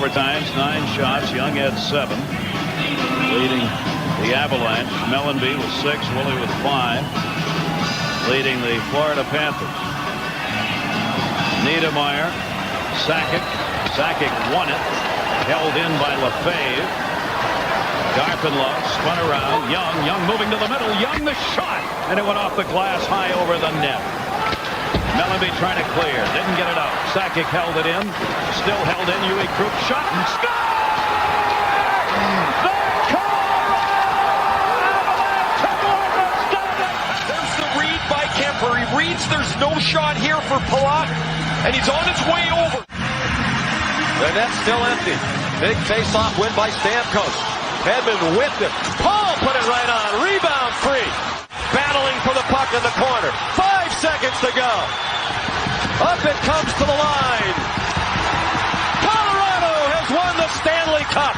overtimes, 9 shots. Young had 7. Leading the Avalanche. Mellenby with 6. Willie with 5. Leading the Florida Panthers. Niedermayer. Sakic. Sakic won it. Held in by Lefebvre. Garpenlov spun around. Young moving to the middle. Young the shot. And it went off the glass high over the net. Mellenby trying to clear. Didn't get it out. Sakic held it in. Still held in. Uwe Krupp shot and score! The Colorado Avalanche have won the Stanley! There's the read by Kemper. He reads there's no shot here for Palat, and he's on his way over. The net's still empty. Big face-off win by Stamkos. Hedman whipped it. Paul put it right on. Rebound free. Battling for the puck in the corner. 5 seconds to go. Up it comes to the line. Colorado has won the Stanley Cup.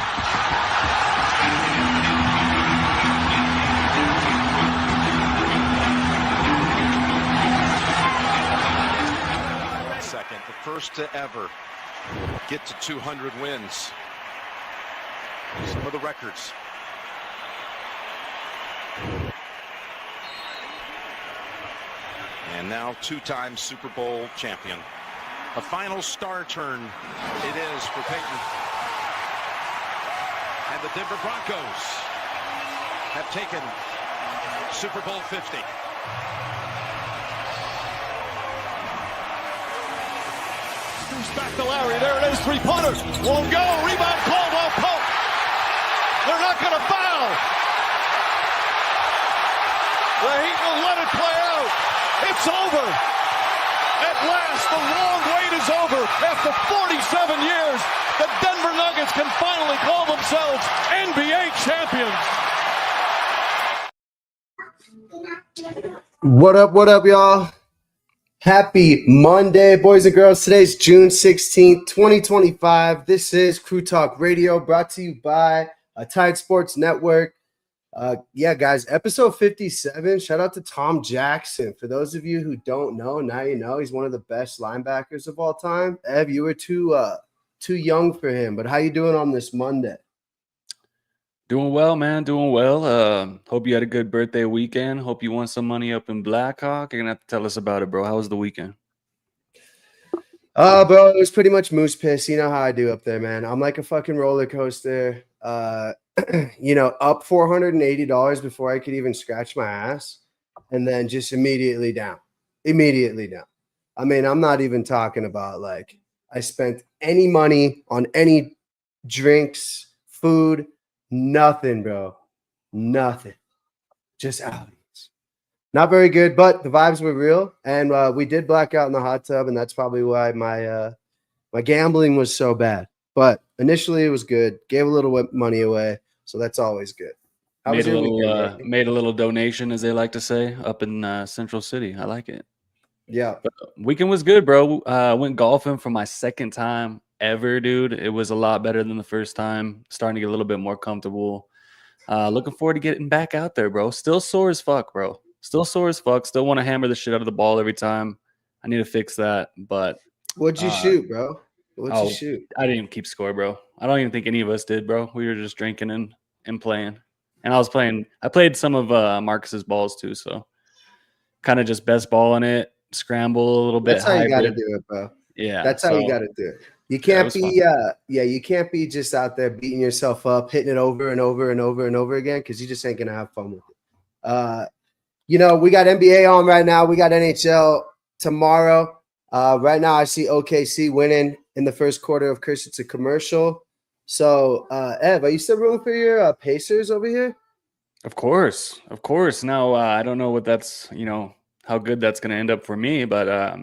Second, the first to ever get to 200 wins. Some of the records. And now 2-time Super Bowl champion. A final star turn it is for Peyton. And the Denver Broncos have taken Super Bowl 50. Scoops back to Larry. There it is. 3-pointer. Won't go. Rebound. Caldwell Pope. They're not going to foul. The Heat will let it play out. It's over. At last, the long wait is over. After 47 years, the Denver Nuggets can finally call themselves NBA champions. What up, y'all? Happy Monday, boys and girls. Today's June 16th, 2025. This is Crew Talk Radio, brought to you by Tide Sports Network. Yeah, guys, episode 57. Shout out to Tom Jackson. For those of you who don't know, now you know. He's one of the best linebackers of all time. Ev, you were too young for him, but how you doing on this Monday? Doing well, man. Doing well. Hope you had a good birthday weekend. Hope you won some money up in Blackhawk. You're gonna have to tell us about it, bro. How was the weekend? Bro, it was pretty much moose piss. You know how I do up there, man. I'm like a fucking roller coaster. Up $480 before I could even scratch my ass, and then just immediately down. I mean, I'm not even talking about like I spent any money on any drinks, food, nothing, bro. Nothing. Just outings. Not very good, but the vibes were real, and we did black out in the hot tub, and that's probably why my gambling was so bad. But initially, it was good. Gave a little money away, so that's always good. Made a little donation, as they like to say, up in Central City. I like it. Yeah. But weekend was good, bro. Went golfing for my second time ever, dude. It was a lot better than the first time. Starting to get a little bit more comfortable. Looking forward to getting back out there, bro. Still sore as fuck, bro. Still sore as fuck. Still want to hammer the shit out of the ball every time. I need to fix that. But what'd you shoot, bro? What'd you shoot? I didn't even keep score, bro. I don't even think any of us did, bro. We were just drinking and playing. And I played some of Marcus's balls too, so kind of just best ball in it, scramble a little bit. That's how you got to do it, bro. Yeah, that's how you got to do it. You can't you can't be just out there beating yourself up, hitting it over and over and over and over again, because you just ain't gonna have fun with it. We got NBA on right now. We got NHL tomorrow. Right now, I see OKC winning in the first quarter. Of course, it's a commercial. So, Ev, are you still rooting for your Pacers over here? Of course. Now, I don't know what that's, how good that's going to end up for me. But,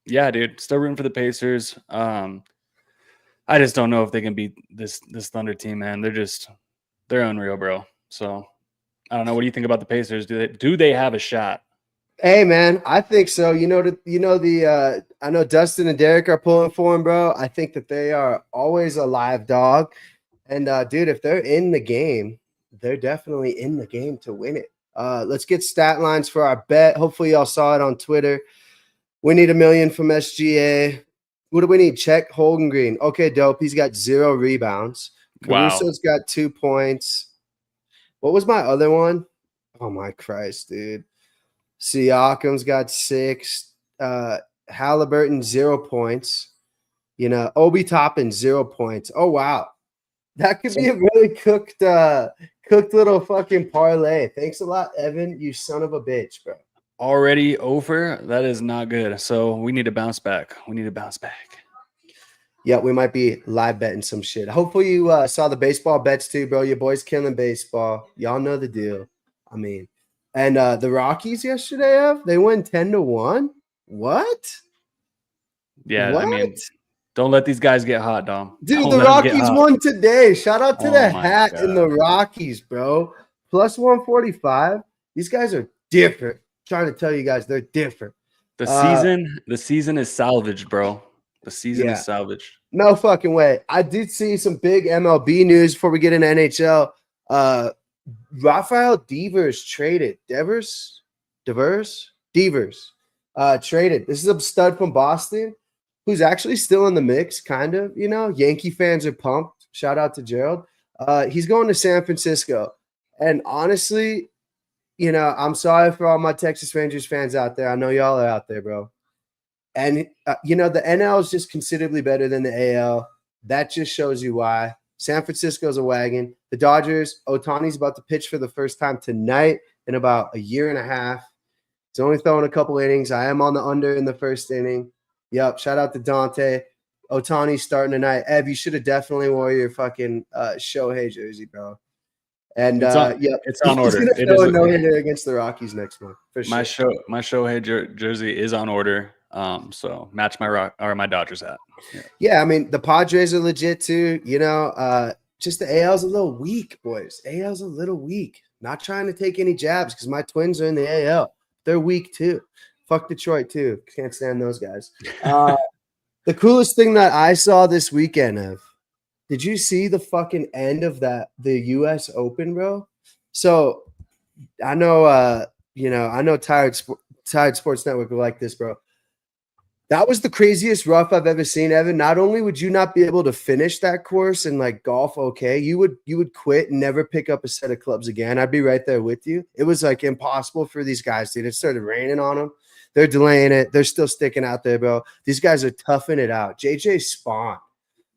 yeah, dude, still rooting for the Pacers. I just don't know if they can beat this Thunder team, man. They're unreal, bro. So, I don't know. What do you think about the Pacers? Do they have a shot? Hey, man, I think so. I know Dustin and Derek are pulling for him, bro. I think that they are always a live dog. And, dude, if they're in the game, they're definitely in the game to win it. Let's get stat lines for our bet. Hopefully y'all saw it on Twitter. We need $1 million from SGA. What do we need? Check Holmgren. Okay, dope. He's got 0 rebounds. Wow. Caruso's got 2 points. What was my other one? Oh, my Christ, dude. Siakam's got 6. Halliburton, 0 points. You know, Obi Toppin, 0 points. Oh, wow. That could be a really cooked little fucking parlay. Thanks a lot, Evan, you son of a bitch, bro. Already over? That is not good. So we need to bounce back. Yeah, we might be live betting some shit. Hopefully you saw the baseball bets too, bro. Your boy's killing baseball. Y'all know the deal. I mean, and the Rockies yesterday, Ev, they won 10-1. What? Yeah, What? I mean, don't let these guys get hot, Dom. Dude, Don't the let 'em get Rockies hot. won today. Shout out to Oh the my hat and the God. Rockies, bro. Plus 145. These guys are different. Trying to tell you guys they're different. The season is salvaged, bro. The season Yeah. is salvaged. No fucking way. I did see some big MLB news before we get into NHL. Rafael Devers traded. Devers traded. This is a stud from Boston who's actually still in the mix, kind of. You know, Yankee fans are pumped. Shout out to Gerald. He's going to San Francisco. And honestly, you know, I'm sorry for all my Texas Rangers fans out there. I know y'all are out there, bro. And, you know, the NL is just considerably better than the AL. That just shows you why. San Francisco's a wagon. The Dodgers, Ohtani's about to pitch for the first time tonight in about a year and a half. He's only throwing a couple innings. I am on the under in the first inning. Yep, shout out to Dante. Ohtani's starting tonight. Ev, you should have definitely wore your fucking Shohei jersey, bro. And It's on, yep, it's on order. He's It gonna throw is, a no-hitter against the Rockies next month. For sure. my Shohei jersey is on order. So match my Dodgers hat. Yeah, I mean the Padres are legit too. You know, just the AL's a little weak, boys. AL's a little weak. Not trying to take any jabs because my Twins are in the AL. They're weak too. Fuck Detroit too. Can't stand those guys. The coolest thing that I saw this weekend, Ev, did you see the fucking end of the US Open, bro? So I know I know Tired Sports Network will like this, bro. That was the craziest rough I've ever seen, Evan. Not only would you not be able to finish that course and like golf okay, you would quit and never pick up a set of clubs again. I'd be right there with you. It was like impossible for these guys, dude. It started raining on them. They're delaying it. They're still sticking out there, bro. These guys are toughing it out. JJ Spawn.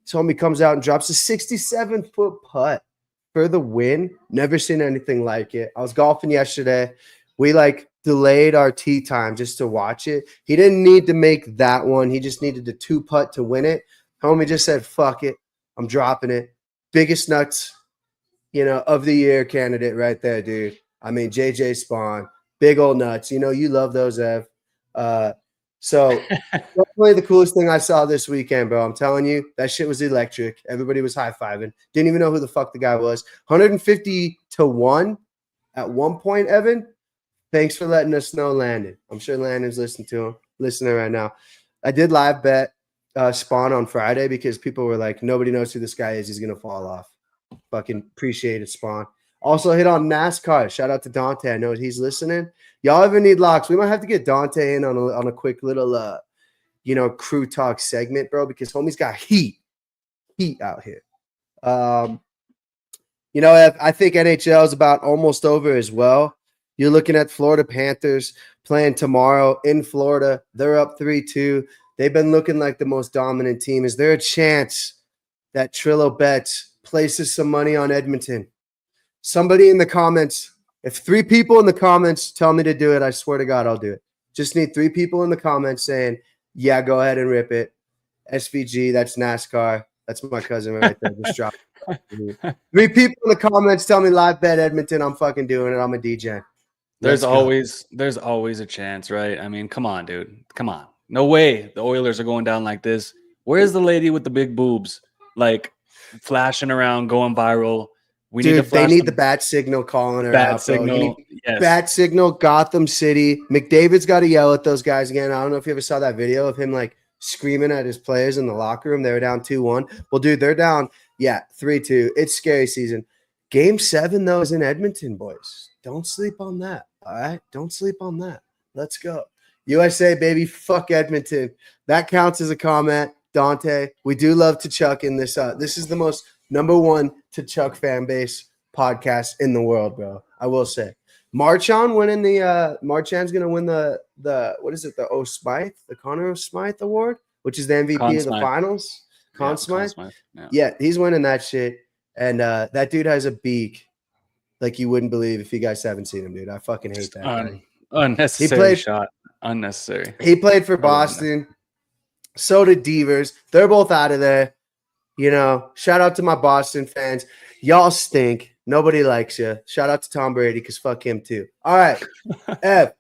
Homie comes out and drops a 67-foot putt for the win. Never seen anything like it. I was golfing yesterday. We like delayed our tee time just to watch it. He didn't need to make that one. He just needed the 2-putt to win it. Homie just said, fuck it. I'm dropping it. Biggest nuts, you know, of the year candidate right there, dude. I mean, JJ Spawn, big old nuts. You know, you love those, Ev. So definitely the coolest thing I saw this weekend, bro. I'm telling you, that shit was electric. Everybody was high-fiving. Didn't even know who the fuck the guy was. 150-1 at one point, Evan. Thanks for letting us know, Landon. I'm sure Landon's listening right now. I did live bet Spawn on Friday because people were like, nobody knows who this guy is. He's going to fall off. Fucking appreciate it, Spawn. Also hit on NASCAR. Shout out to Dante. I know he's listening. Y'all ever need locks? We might have to get Dante in on a quick little, crew talk segment, bro, because homie's got heat out here. I think NHL is about almost over as well. You're looking at Florida Panthers playing tomorrow in Florida. They're up 3-2. They've been looking like the most dominant team. Is there a chance that Trillo Bets places some money on Edmonton? Somebody in the comments, if 3 people in the comments tell me to do it, I swear to God, I'll do it. Just need 3 people in the comments saying, yeah, go ahead and rip it. SVG, that's NASCAR. That's my cousin right there. Just drop it. 3 people in the comments tell me live bet Edmonton. I'm fucking doing it. I'm a DJ. There's always a chance, right? I mean, come on, dude. Come on. No way the Oilers are going down like this. Where's the lady with the big boobs? Like flashing around, going viral. They need the bat signal calling her bat out, signal. Yes. Bat signal, Gotham City. McDavid's got to yell at those guys again. I don't know if you ever saw that video of him like screaming at his players in the locker room. They were down 2-1. Well, dude, they're down, 3-2. It's scary season. Game 7, though, is in Edmonton, boys. Don't sleep on that, all right? Don't sleep on that. Let's go. USA, baby. Fuck Edmonton. That counts as a comment. Dante, we do love to Chuck in this. This is the most #1 to Chuck fan base podcast in the world, bro. I will say. Marchand winning the Marchand's gonna win the what is it, the O. Smythe, the Connor O. Smythe Award, which is the MVP Conn of the Smythe. finals. Conn Smythe. Yeah. Yeah, he's winning that shit. And that dude has a beak like you wouldn't believe if you guys haven't seen him, dude. I fucking hate that guy. Unnecessary shot. Unnecessary. He played for Boston. So did Devers. They're both out of there. You know, shout out to my Boston fans. Y'all stink. Nobody likes you. Shout out to Tom Brady because fuck him too. All right. Ev,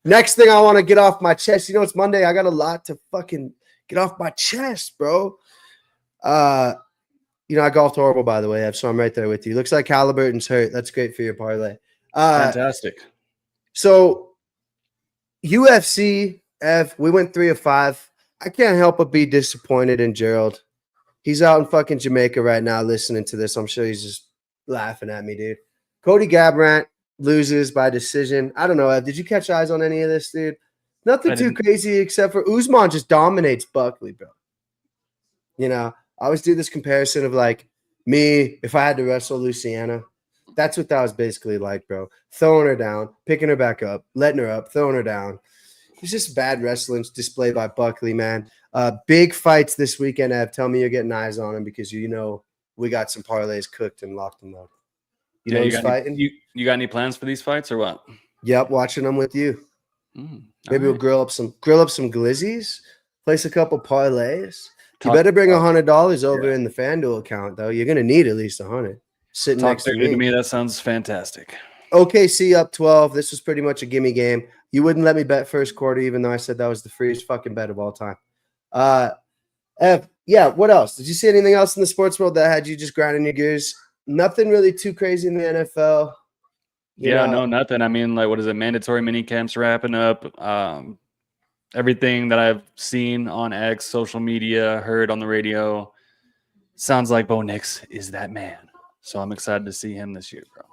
next thing I want to get off my chest. You know, it's Monday. I got a lot to fucking get off my chest, bro. You know, I golfed horrible, by the way, Ev, so I'm right there with you. Looks like Halliburton's hurt. That's great for your parlay. Fantastic. So, UFC, Ev, we went 3 of 5. I can't help but be disappointed in Gerald. He's out in fucking Jamaica right now listening to this. I'm sure he's just laughing at me, dude. Cody Garbrandt loses by decision. I don't know, Ev. Did you catch eyes on any of this, dude? Nothing too crazy except for Usman just dominates Buckley, bro. You know, I always do this comparison of like me if I had to wrestle Luciana. That's what that was basically like, bro. Throwing her down, picking her back up, letting her up, throwing her down. It's just bad wrestling displayed by Buckley, man. Big fights this weekend, Ev. Tell me you're getting eyes on him because you know we got some parlays cooked and locked and loaded. You know who's fighting? You got any plans for these fights or what? Yep, watching them with you. Maybe we'll grill up some glizzies, place a couple parlays. You better bring $100 over in the FanDuel account, though. You're gonna need at least 100. Sitting next to me. That sounds fantastic. OKC up 12. This was pretty much a gimme game. You wouldn't let me bet first quarter, even though I said that was the freest fucking bet of all time. Ev, yeah, what else? Did you see anything else in the sports world that had you just grinding your gears? Nothing really too crazy in the NFL. No, nothing. I mean, like, what is it? Mandatory mini camps wrapping up. Everything that I've seen on X, social media, heard on the radio, sounds like Bo Nix is that man. So I'm excited to see him this year, bro.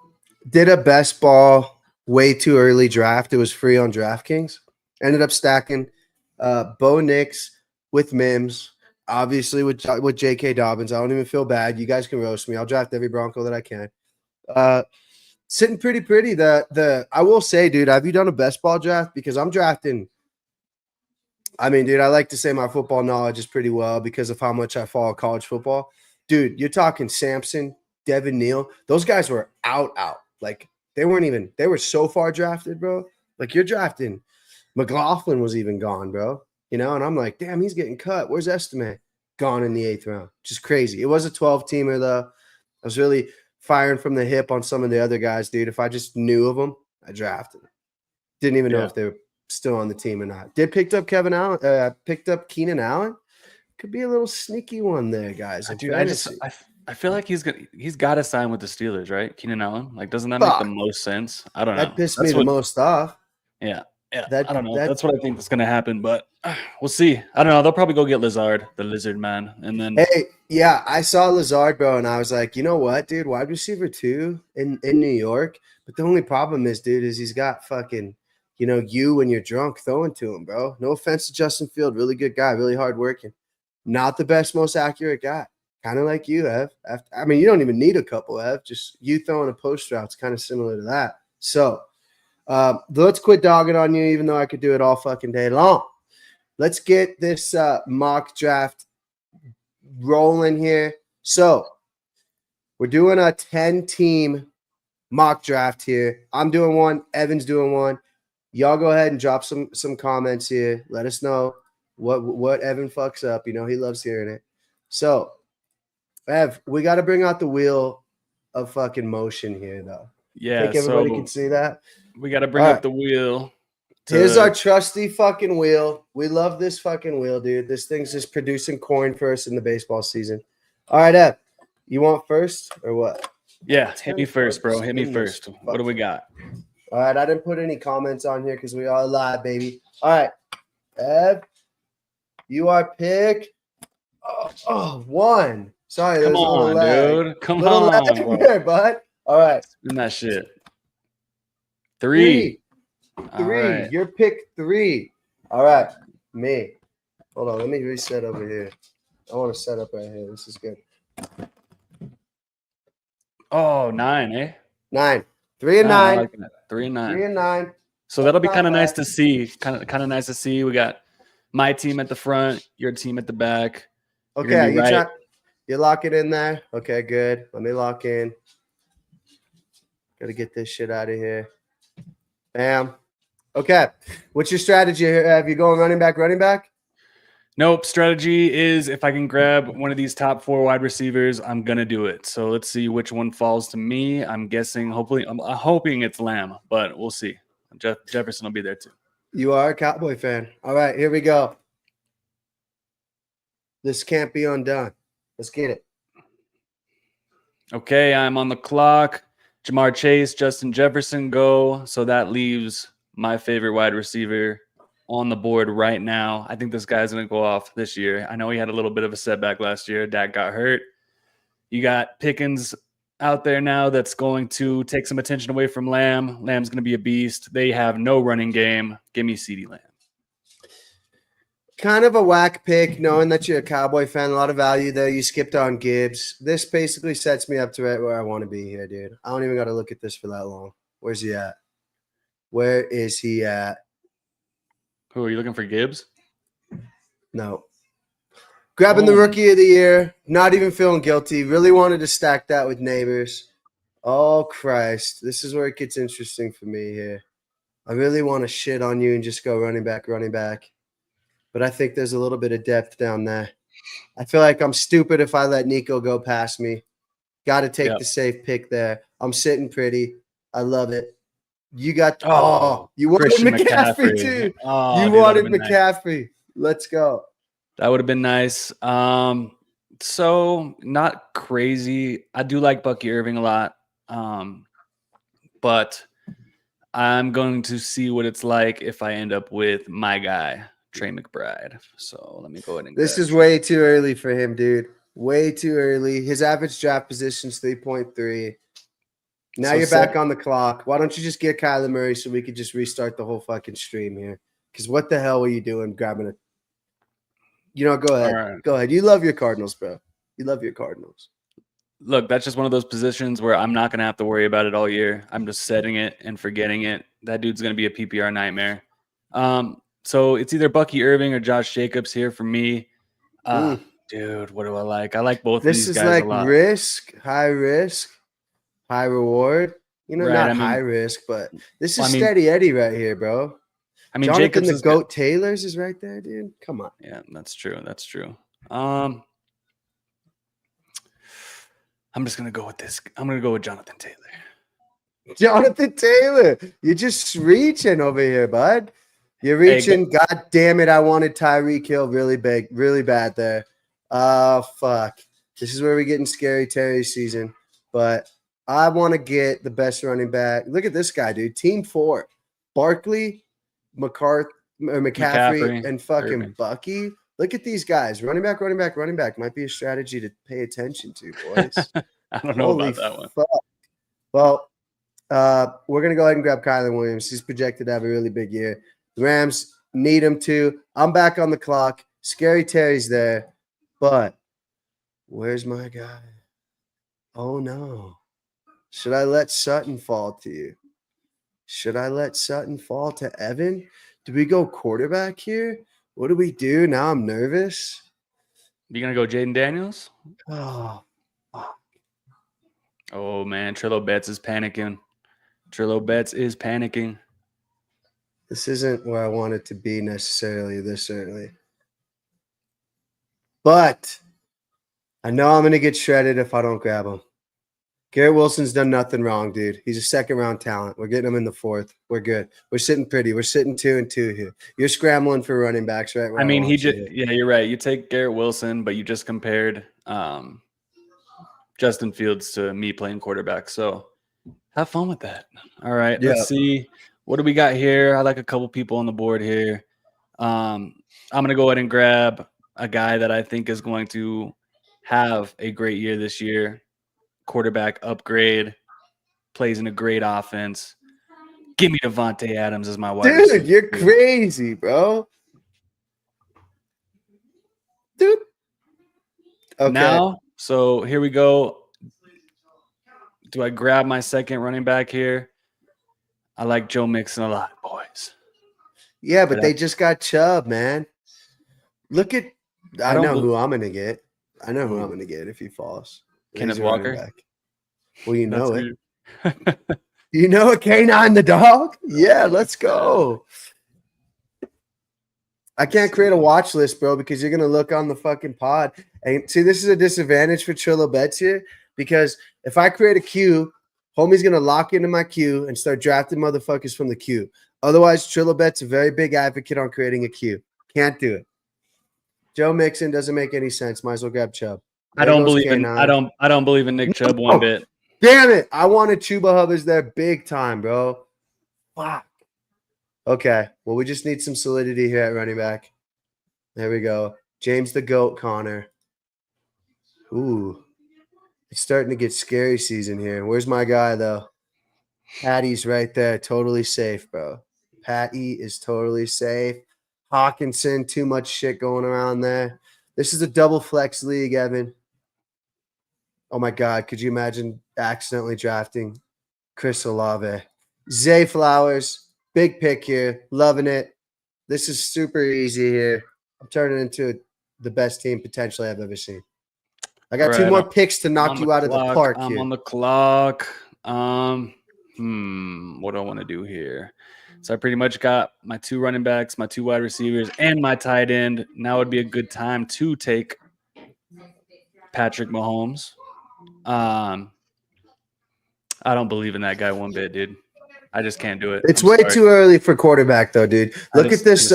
Did a best ball way too early draft. It was free on DraftKings. Ended up stacking Bo Nix with Mims, obviously with J.K. Dobbins. I don't even feel bad. You guys can roast me. I'll draft every Bronco that I can. Sitting pretty. I will say, dude, have you done a best ball draft? Because I'm drafting. I mean, dude, I like to say my football knowledge is pretty well because of how much I follow college football. Dude, you're talking Sampson, Devin Neal. Those guys were out. Like, they were so far drafted, bro. Like, you're drafting. McLaughlin was even gone, bro. You know, and I'm like, damn, he's getting cut. Where's Estime? Gone in the 8th round. Just crazy. It was a 12-teamer, though. I was really firing from the hip on some of the other guys, dude. If I just knew of them, I drafted them. Didn't even know if they were still on the team or not. Picked up Keenan Allen. Could be a little sneaky one there, guys. Dude, I feel like he's got to sign with the Steelers, right? Keenan Allen. Like, doesn't that make the most sense? I don't know. That pissed me the most off. Yeah. I don't know. That's what I think is going to happen, but we'll see. I don't know. They'll probably go get Lazard, the lizard man, and then. Hey, yeah, I saw Lazard, bro, and I was like, you know what, dude? Wide receiver 2 in New York. But the only problem is, dude, is he's got fucking, you know, you when you're drunk throwing to him, bro. No offense to Justin Field, really good guy, really hardworking. Not the best, most accurate guy. Kind of like you, Ev. I mean, you don't even need a couple, Ev. Just you throwing a post route's kind of similar to that. So. Let's quit dogging on you, even though I could do it all fucking day long. Let's get this mock draft rolling here. So we're doing a 10-team mock draft here. I'm doing one. Evan's doing one. Y'all go ahead and drop some comments here. Let us know what Evan fucks up. You know, he loves hearing it. So, Ev, we got to bring out the wheel of fucking motion here, though. Yeah, I think everybody can see that. We got to bring up the wheel. Here's our trusty fucking wheel. We love this fucking wheel, dude. This thing's just producing coin for us in the baseball season. All right, Ev, you want first or what? Yeah, hit me first, bro. Hit me first. What do we got? All right, I didn't put any comments on here because we are live, baby. All right, Ev, you are pick 1. Sorry, come on, dude. Come on, there, bud. All right. Spin that shit. 3. Right. You're pick 3. All right. Me. Hold on, let me reset over here. I want to set up right here. This is good. Oh, 9, eh? 9. 3 and 9. I 9. like that. 3 and 9. 3 and 9. So that'll be Not kind of nice bad. to see. Kind of nice to see. We got my team at the front, your team at the back. You're gonna Okay, be right. you lock it in there. Okay, good. Let me lock in. Gotta get this shit out of here. Bam. Okay. What's your strategy here? Have you going running back? Nope. Strategy is if I can grab one of these top 4 wide receivers, I'm gonna do it. So let's see which one falls to me. I'm guessing. I'm hoping it's Lamb, but we'll see. Jefferson will be there too. You are a Cowboy fan. All right, here we go. This can't be undone. Let's get it. Okay, I'm on the clock. Jamar Chase, Justin Jefferson go. So that leaves my favorite wide receiver on the board right now. I think this guy's going to go off this year. I know he had a little bit of a setback last year. Dak got hurt. You got Pickens out there now that's going to take some attention away from Lamb. Lamb's going to be a beast. They have no running game. Give me CeeDee Lamb. Kind of a whack pick, knowing that you're a Cowboy fan. A lot of value there. You skipped on Gibbs. This basically sets me up to right where I want to be here, dude. I don't even got to look at this for that long. Where's he at? Where is he at? Who are you looking for? Gibbs? No. Grabbing the Oh. rookie of the year. Not even feeling guilty. Really wanted to stack that with Neighbors. Oh, Christ. This is where it gets interesting for me here. I really want to shit on you and just go running back. But I think there's a little bit of depth down there. I feel like I'm stupid if I let Nico go past me. Got to take the safe pick there. I'm sitting pretty. I love it. You got you wanted Christian McCaffrey too. Oh, You dude, wanted that'd have been McCaffrey. nice. Let's go. That would have been nice. So not crazy. I do like Bucky Irving a lot. But I'm going to see what it's like if I end up with my guy, Trey McBride. So let me go ahead and This grab is way too early for him, dude. Way too early. His average draft position is 3.3. Now So you're back on the clock. Why don't you just get Kyler Murray so we could just restart the whole fucking stream here? Because what the hell were you doing grabbing a – go ahead. right. Go ahead. You love your Cardinals, bro. You love your Cardinals. Look, that's just one of those positions where I'm not going to have to worry about it all year. I'm just setting it and forgetting it. That dude's going to be a PPR nightmare. So it's either Bucky Irving or Josh Jacobs here for me. Dude, what do I like? I like both of This these is guys like a lot. risk, high reward. Right, High risk, but this is Well, I mean- Steady Eddie right here, bro. I mean, Jonathan Jacobs the is Goat Taylors is right there, dude. Come on. Yeah, that's true. I'm just gonna go with this. I'm gonna go with Jonathan Taylor. Jonathan Taylor. You're just reaching over here, bud. You're reaching. God damn it. I wanted Tyreek Hill really big, really bad there. Oh, fuck. This is where we're getting scary Terry season. But I want to get the best running back. Look at this guy, dude. Team 4. Barkley, McCaffrey, and fucking Irving. Bucky. Look at these guys. Running back. Might be a strategy to pay attention to, boys. I don't know about that one. Fuck. Well, we're going to go ahead and grab Kyler Williams. He's projected to have a really big year. The Rams need him to. I'm back on the clock. Scary Terry's there. But where's my guy? Oh, no. Should I let Sutton fall to you? Should I let Sutton fall to Evan? Do we go quarterback here? What do we do? Now I'm nervous. You gonna go Jaden Daniels? Oh, Oh man, Trillo Betts is panicking. this isn't where I want it to be necessarily this early. But I know I'm going to get shredded if I don't grab him. Garrett Wilson's done nothing wrong, dude. He's a second-round talent. We're getting him in the 4th. We're good. We're sitting pretty. We're sitting 2-2 here. You're scrambling for running backs, right? I mean, you're right. You take Garrett Wilson, but you just compared Justin Fields to me playing quarterback. So have fun with that. All right. Yeah. Let's see. What do we got here? I like a couple people on the board here. I'm going to go ahead and grab a guy that I think is going to have a great year this year. Quarterback upgrade, plays in a great offense. Give me Devontae Adams as my wide receiver. Dude, you're crazy, bro. Okay. Now, so here we go. Do I grab my second running back here? I like Joe Mixon a lot, boys. Yeah, but they just got Chubb, man. Look at I don't know bel- who I'm gonna get. I know who Ooh. I'm gonna get if he falls. Kenneth He's a running Walker? back. Well, you That's know it. who- You know a K9 the dog? Yeah, let's go. I can't create a watch list, bro, because you're gonna look on the fucking pod. And see, this is a disadvantage for Trillo Bets here because if I create a queue, homie's gonna lock into my queue and start drafting motherfuckers from the queue. Otherwise, Trillo Bet's a very big advocate on creating a queue. Can't do it. Joe Mixon doesn't make any sense. Might as well grab Chubb. I There don't goes believe in K9. I don't believe in Nick Chubb one bit. Damn it. I wanted Chuba Hubbard there big time, bro. Fuck. Okay. Well, we just need some solidity here at running back. There we go. James the Goat Connor. Ooh. It's starting to get scary season here. Where's my guy, though? Patty's right there. Totally safe, bro. Patty is totally safe. Hawkinson, too much shit going around there. This is a double flex league, Evan. Oh, my God. Could you imagine accidentally drafting Chris Olave? Zay Flowers. Big pick here. Loving it. This is super easy here. I'm turning into the best team potentially I've ever seen. I got two Right, more picks to knock you out of the park I'm here. on the clock. What do I want to do here? So I pretty much got my 2 running backs, my 2 wide receivers, and my tight end. Now would be a good time to take Patrick Mahomes. I don't believe in that guy one bit, dude. I just can't do it. It's I'm way sorry. too early for quarterback, though, dude. Look at this.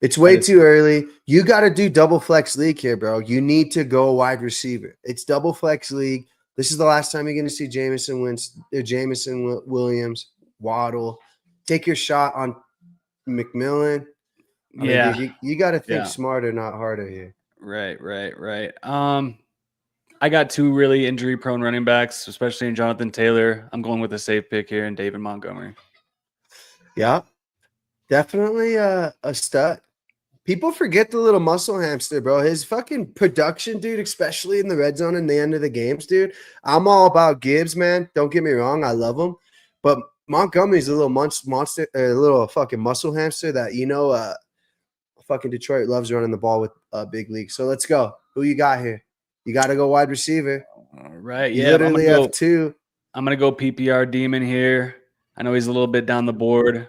It's way too early. You got to do double flex league here, bro. You need to go wide receiver. It's double flex league. This is the last time you're going to see Jameson Williams, Waddle. Take your shot on McMillan. I mean, Yeah. dude, you got to think Yeah. smarter, not harder here. Right. I got 2 really injury-prone running backs, especially in Jonathan Taylor. I'm going with a safe pick here in David Montgomery. Yeah, definitely a stud. People forget the little muscle hamster, bro. His fucking production, dude, especially in the red zone and the end of the games, dude. I'm all about Gibbs, man. Don't get me wrong. I love him. But Montgomery's a little monster, a little fucking muscle hamster that, fucking Detroit loves running the ball with big league. So let's go. Who you got here? You got to go wide receiver. All right. You Yeah. literally have 2. I'm going to go PPR Demon here. I know he's a little bit down the board.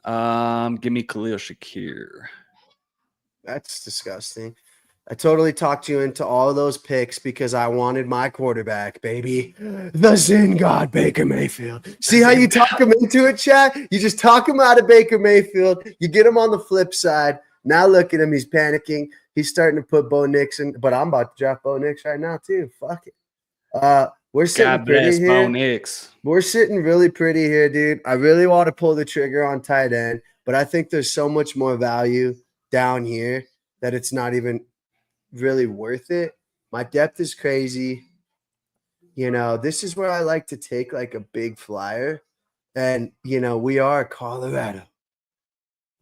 Give me Khalil Shakir. That's disgusting. I totally talked you into all of those picks because I wanted my quarterback, baby. The Zen God, Baker Mayfield. See how you talk him into it, chat? You just talk him out of Baker Mayfield. You get him on the flip side. Now look at him. He's panicking. He's starting to put Bo Nix in. But I'm about to draft Bo Nix right now, too. Fuck it. We're sitting God pretty bless here. Bo Nix. We're sitting really pretty here, dude. I really want to pull the trigger on tight end, but I think there's so much more value down here that it's not even really worth it. My depth is crazy. This is where I like to take like a big flyer. And, we are Colorado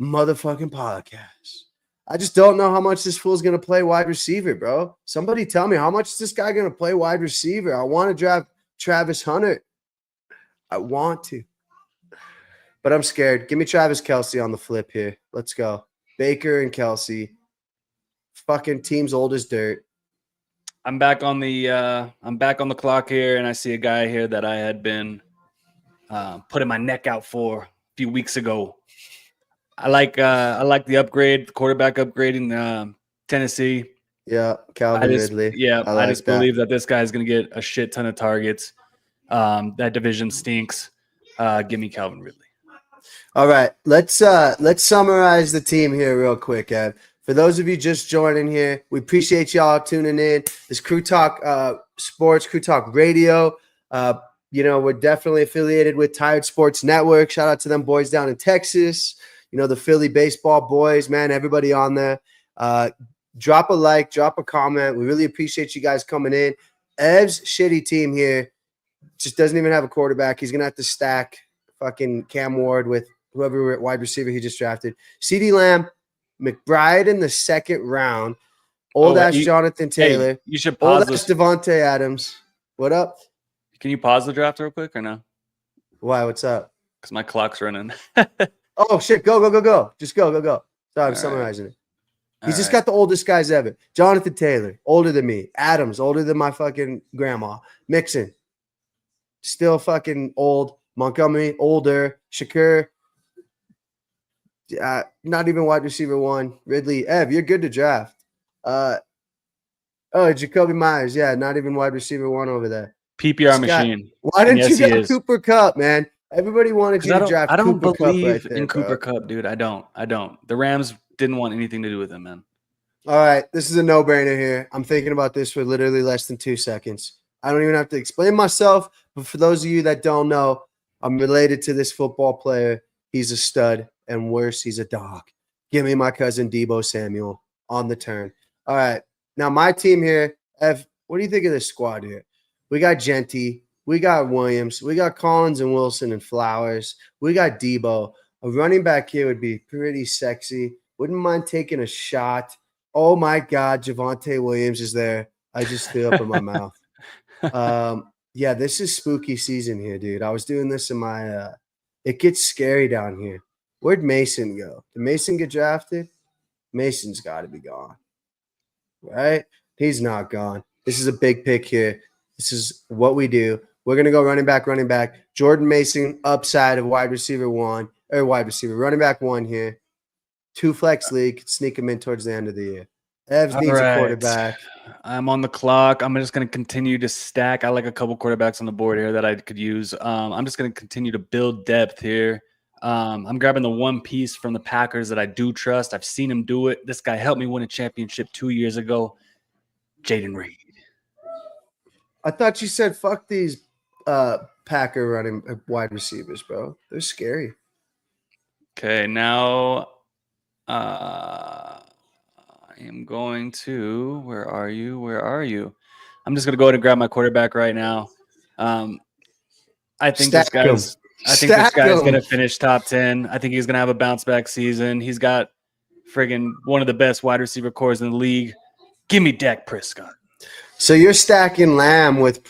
motherfucking podcast. I just don't know how much this fool's going to play wide receiver, bro. Somebody tell me, how much is this guy going to play wide receiver? I want to draft Travis Hunter. I want to. But I'm scared. Give me Travis Kelce on the flip here. Let's go. Baker and Kelce. Fucking team's old as dirt. I'm back on the clock here, and I see a guy here that I had been putting my neck out for a few weeks ago. I like the upgrade, the quarterback upgrade in Tennessee. Yeah, Calvin Ridley. Yeah, I just believe that this guy is going to get a shit ton of targets. That division stinks. Give me Calvin Ridley. All right, let's summarize the team here real quick, Ev. For those of you just joining here, we appreciate y'all tuning in. This Crew Talk Sports, Crew Talk Radio. We're definitely affiliated with Tired Sports Network. Shout out to them boys down in Texas. The Philly baseball boys, man, everybody on there. Drop a like, drop a comment. We really appreciate you guys coming in. Ev's shitty team here just doesn't even have a quarterback. He's going to have to stack fucking Cam Ward with whoever wide receiver he just drafted. CeeDee Lamb, McBride in the second round. Old Oh, ass you- Jonathan Taylor. Hey, you should Old pause ass this. Devontae Adams. What up? Can you pause the draft real quick or no? Why? What's up? Because my clock's running. Oh shit! Go! Just go! Sorry, I'm All right. summarizing it. All He's just right. got the oldest guys ever. Jonathan Taylor, older than me. Adams, older than my fucking grandma. Mixon, still fucking old. Montgomery, older. Shakur, not even wide receiver one. Ridley, Ev, you're good to draft. Jacoby Myers, yeah, not even wide receiver one over there. PPR Scott, machine. why And didn't yes, you he get is. Cooper Kupp, man? Everybody wanted you to draft I don't Cooper Kupp believe right there, in Cooper bro. Kupp, dude. I don't. The Rams didn't want anything to do with him, man. All right, this is a no-brainer here. I'm thinking about this for literally less than 2 seconds. I don't even have to explain myself, but for those of you that don't know, I'm related to this football player. He's a stud, and worse, he's a dog. Give me my cousin Deebo Samuel on the turn. All right, now my team here, Ev, what do you think of this squad here? We got Genty, we got Williams, we got Collins and Wilson and Flowers, we got Deebo. A running back here would be pretty sexy. Wouldn't mind taking a shot. Oh my God, Javonte Williams is there. I just threw up in my mouth. Yeah, this is spooky season here, dude. I was doing this in my it gets scary down here. Where'd Mason go? Did Mason get drafted? Mason's got to be gone. Right? He's not gone. This is a big pick here. This is what we do. We're going to go running back. Jordan Mason upside of running back one here. 2 flex league. Sneak him in towards the end of the year. Evs needs a quarterback. I'm on the clock. I'm just going to continue to stack. I like a couple quarterbacks on the board here that I could use. I'm just going to continue to build depth here. I'm grabbing the one piece from the Packers that I do trust. I've seen him do it. This guy helped me win a championship 2 years ago. Jayden Reed. I thought you said fuck these Packer running wide receivers, bro. They're scary. Okay, now I am going to. Where are you? I'm just going to go ahead and grab my quarterback right now. I think this guy's going to finish top 10. I think he's going to have a bounce back season. He's got friggin' one of the best wide receiver cores in the league. Give me Dak Prescott. So you're stacking Lamb with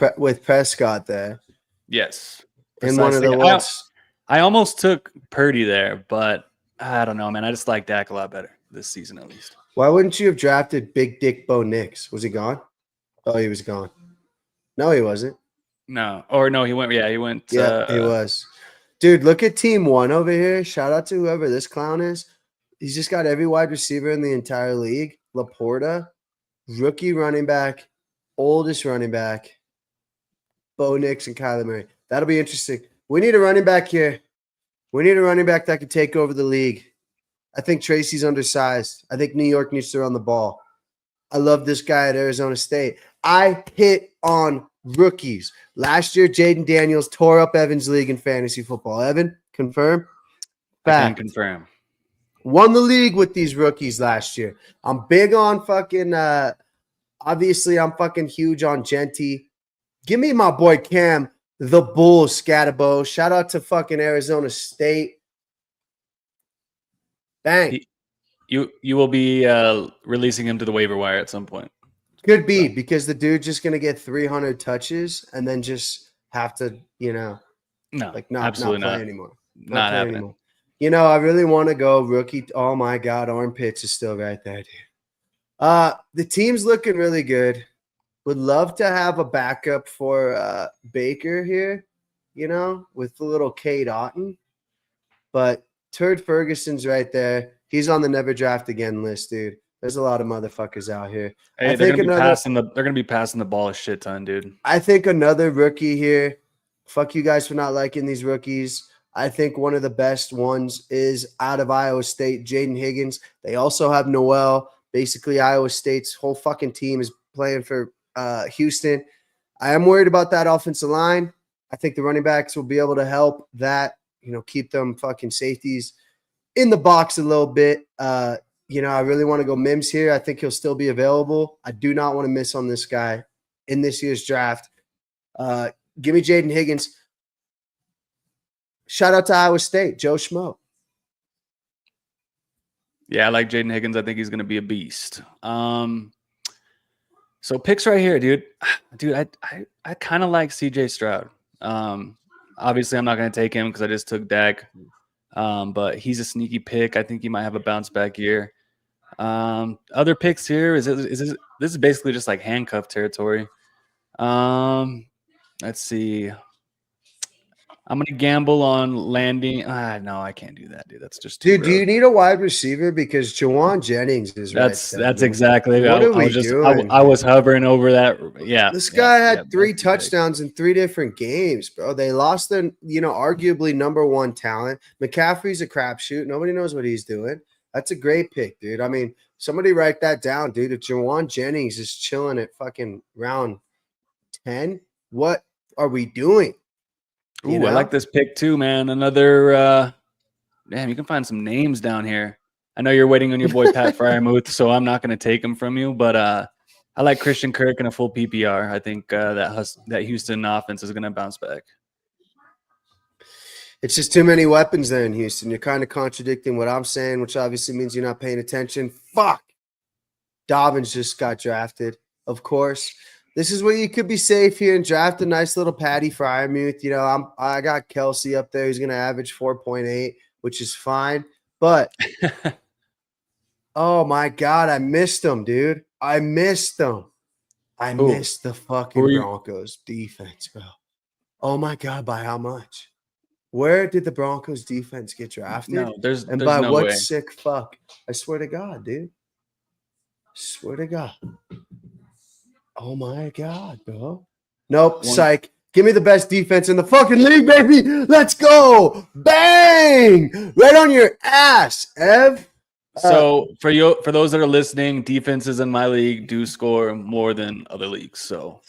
Prescott there. Yes. In one of the ones. I almost took Purdy there, but I don't know, man. I just like Dak a lot better this season at least. Why wouldn't you have drafted Big Dick Bo Nix? Was he gone? Oh, he was gone. No, he wasn't. No. Or no, he went. Yeah, he went. Yeah, he was. Dude, look at Team 1 over here. Shout out to whoever this clown is. He's just got every wide receiver in the entire league. Laporta, rookie running back, oldest running back, Bo Nix and Kyler Murray. That'll be interesting. We need a running back here. We need a running back that can take over the league. I think Tracy's undersized. I think New York needs to run the ball. I love this guy at Arizona State. I hit on rookies. Last year, Jaden Daniels tore up Evan's league in fantasy football. Evan, confirm? I can confirm. Won the league with these rookies last year. I'm big on fucking obviously I'm fucking huge on Genty. Give me my boy Cam, the Bull Scatterbo. Shout out to fucking Arizona State. Bang. You will be releasing him to the waiver wire at some point. Could be because the dude's just gonna get 300 touches and then just have to, no, not absolutely play not anymore. Not happening. Anymore. I really want to go rookie. Oh my God, armpits is still right there, dude. The team's looking really good. Would love to have a backup for Baker here, with the little Cade Otton. But Turd Ferguson's right there. He's on the never draft again list, dude. There's a lot of motherfuckers out here. Hey, they're gonna be passing the ball a shit ton, dude. I think another rookie here. Fuck you guys for not liking these rookies. I think one of the best ones is out of Iowa State, Jaden Higgins. They also have Noel. Basically, Iowa State's whole fucking team is playing for Houston. I am worried about that offensive line. I think the running backs will be able to help that, keep them fucking safeties in the box a little bit. I really want to go Mims here. I think he'll still be available. I do not want to miss on this guy in this year's draft. Give me Jaden Higgins. Shout out to Iowa State, Joe Schmo. Yeah, I like Jaden Higgins. I think he's going to be a beast. So picks right here, dude. Dude, I kind of like CJ Stroud. Obviously, I'm not going to take him because I just took Dak. But he's a sneaky pick. I think he might have a bounce back year. Other picks here this is basically just like handcuff territory. Let's see. I'm gonna gamble on landing. No, I can't do that, dude. That's just too Dude, do you rough. need a wide receiver? Because Jawan Jennings is That's right there. exactly What I, are I we was just doing? I was hovering over that. Yeah, This guy had yeah, 3 that's the pick. touchdowns in 3 different games, bro. They lost their, arguably number 1 talent. McCaffrey's a crapshoot. Nobody knows what he's doing. That's a great pick, dude. I mean, somebody write that down, dude. If Jawan Jennings is chilling at fucking round 10, what are we doing? Ooh, I like this pick too, man. Another damn, you can find some names down here. I know you're waiting on your boy Pat Fryermuth, so I'm not going to take him from you. But I like Christian Kirk in a full PPR. I think that Houston offense is going to bounce back. It's just too many weapons there in Houston. You're kind of contradicting what I'm saying, which obviously means you're not paying attention. Fuck. Dobbins just got drafted, of course. This is where you could be safe here and draft a nice little Patty Fryermuth. I got Kelsey up there. He's going to average 4.8, which is fine. But, oh, my God, I missed him, dude. I missed them. I missed the fucking Broncos defense, bro. Oh, my God, by how much? Where did the Broncos defense get drafted? No, there's by no what way. sick fuck? I swear to God, dude. Swear to God. Oh my God, bro. Nope, psych. Give me the best defense in the fucking league, baby. Let's go. Bang! Right on your ass, Ev. So for those that are listening, defenses in my league do score more than other leagues. So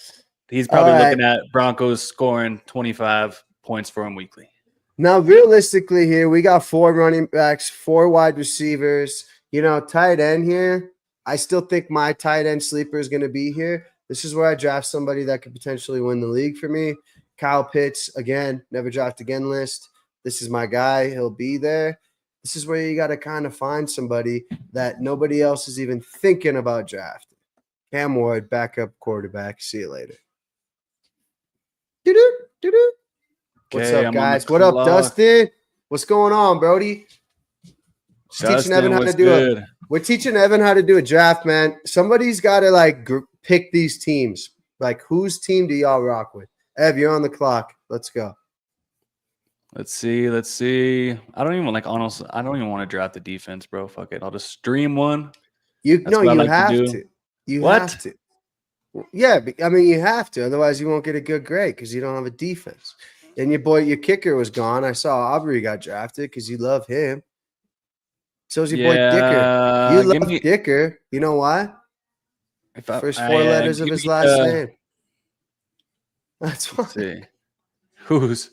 he's probably looking at Broncos scoring 25 points for him weekly. Now, realistically here, we got 4 running backs, 4 wide receivers. Tight end here. I still think my tight end sleeper is going to be here. This is where I draft somebody that could potentially win the league for me. Kyle Pitts, again, never draft again list. This is my guy. He'll be there. This is where you got to kind of find somebody that nobody else is even thinking about drafting. Cam Ward, backup quarterback. See you later. Doo-doo, doo-doo. What's up, guys? What up, Dustin? What's going on, Brody? Teaching Evan how to do it. We're teaching Evan how to do a draft, man. Somebody's got to pick these teams. Like, whose team do y'all rock with? Ev, you're on the clock. Let's go. Let's see. I don't even want to draft the defense, bro. Fuck it. I'll just stream one. You have to. You have to. Yeah, I mean, you have to. Otherwise, you won't get a good grade because you don't have a defense. And your kicker was gone. I saw Aubrey got drafted because you love him. So's your boy Dicker. You love Dicker. You know why? First 4 letters of his last name. That's why. See. Who's?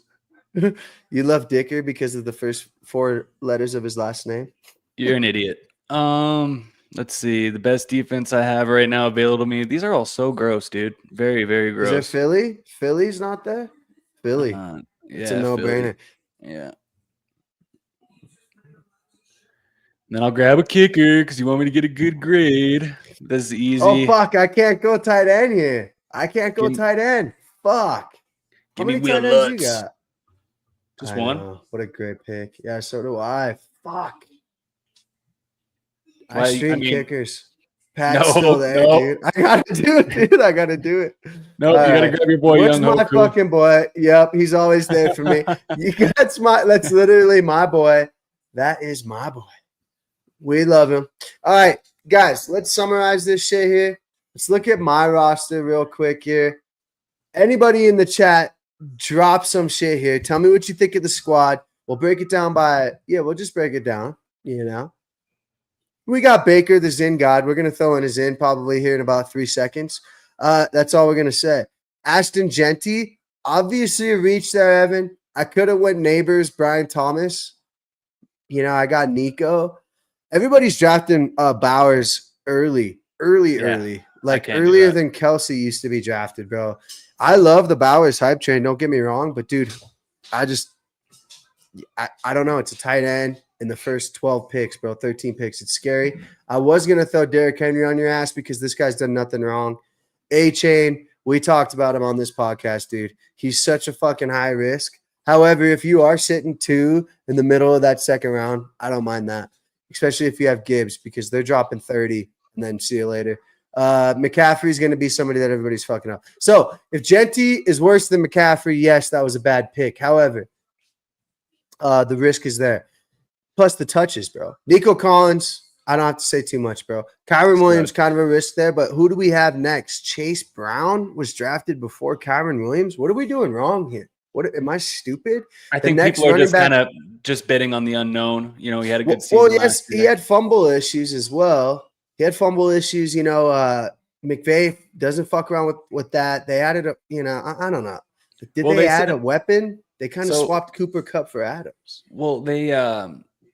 You love Dicker because of the first 4 letters of his last name? You're an idiot. Let's see. The best defense I have right now available to me. These are all so gross, dude. Very, very gross. Is there Philly? Philly's not there? Philly. It's a no-brainer. Yeah. Then I'll grab a kicker because you want me to get a good grade. This is easy. Oh, fuck. I can't go tight end here. I can't go tight end. Fuck. Give How me many Will tight ends you Lutz. got? Just I one? know. What a great pick. Yeah, so do I. Fuck. Why- I stream I mean- kickers. Pat's No, still there, no. dude. I gotta do it, dude. I gotta do it. No, you All gotta right. grab your boy Where's Young my Hoku. fucking boy? Yep, he's always there for me. That's literally my boy. That is my boy. We love him. All right, guys, let's summarize this shit here. Let's look at my roster real quick here. Anybody in the chat, drop some shit here. Tell me what you think of the squad. We'll break it down we'll just break it down, We got Baker, the Zin God. We're going to throw in a Zin probably here in about 3 seconds. That's all we're going to say. Ashton Genty, obviously a reach there, Evan. I could have went Neighbors, Brian Thomas. I got Nico. Everybody's drafting Bowers early. Like earlier than Kelsey used to be drafted, bro. I love the Bowers hype train. Don't get me wrong. But, dude, I don't know. It's a tight end in the first 12 picks, bro. 13 picks. It's scary. I was going to throw Derrick Henry on your ass because this guy's done nothing wrong. A-Chain, we talked about him on this podcast, dude. He's such a fucking high risk. However, if you are sitting 2 in the middle of that second round, I don't mind that, especially if you have Gibbs, because they're dropping 30 and then see you later. McCaffrey's going to be somebody that everybody's fucking up. So if Genty is worse than McCaffrey, yes, that was a bad pick. However, the risk is there. Plus the touches, bro. Nico Collins, I don't have to say too much, bro. Kyron Williams, kind of a risk there, but who do we have next? Chase Brown was drafted before Kyron Williams. What are we doing wrong here? What am I stupid? I think people are just kind of just betting on the unknown. You know, he had a good season. Well, yes, he had fumble issues as well. He had fumble issues. You know, McVay doesn't fuck around with that. They added a, you know, I don't know. Did they add a weapon? They kind of swapped Cooper Kupp for Adams. Well, they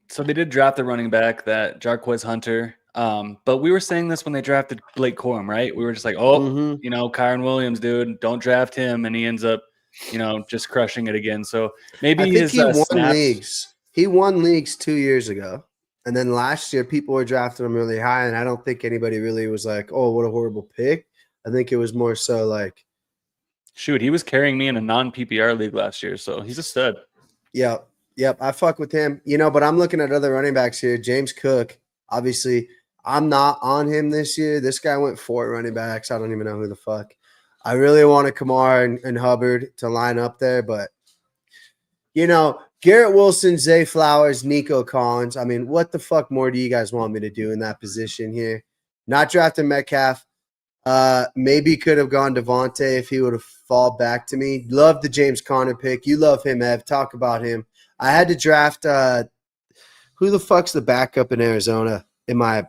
so they did draft the running back, that Jarquez Hunter. But we were saying this when they drafted Blake Corum, right? We were just like, oh, you know, Kyron Williams, dude, don't draft him, and he ends up, you know, just crushing it again. So maybe I think he won leagues. He won leagues 2 years ago. And then last year, people were drafting him really high, and I don't think anybody really was like, oh, what a horrible pick. I think it was more so like, shoot, he was carrying me in a non-PPR league last year, so he's a stud. Yep, I fuck with him. You know, but I'm looking at other running backs here. James Cook, obviously, I'm not on him this year. This guy went 4 running backs. I don't even know who the fuck. I really wanted Kamara and Hubbard to line up there, but, you know, Garrett Wilson, Zay Flowers, Nico Collins. I mean, what the fuck more do you guys want me to do in that position here? Not drafting Metcalf. Maybe could have gone Devontae if he would have fall back to me. Love the James Conner pick. You love him, Ev. Talk about him. I had to draft who the fuck's the backup in Arizona in my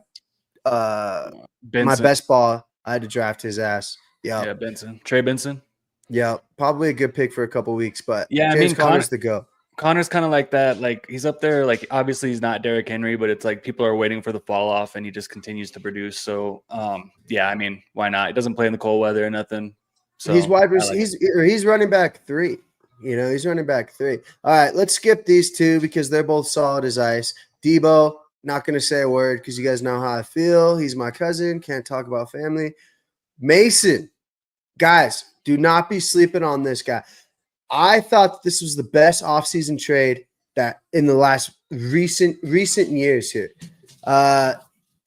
best ball. I had to draft his ass. Yeah, Benson. Trey Benson. Yeah, probably a good pick for a couple weeks, but yeah, James Conner's the go. Connor's kind of like that. Like, he's up there. Like, obviously he's not Derrick Henry, but it's like people are waiting for the fall off, and he just continues to produce. So, yeah, I mean, why not? He doesn't play in the cold weather or nothing. So he's wide receiver. He's running back 3. You know, he's running back 3. All right, let's skip these 2 because they're both solid as ice. Debo, not going to say a word because you guys know how I feel. He's my cousin. Can't talk about family. Mason, guys, do not be sleeping on this guy. I thought this was the best offseason trade that in the last recent years here.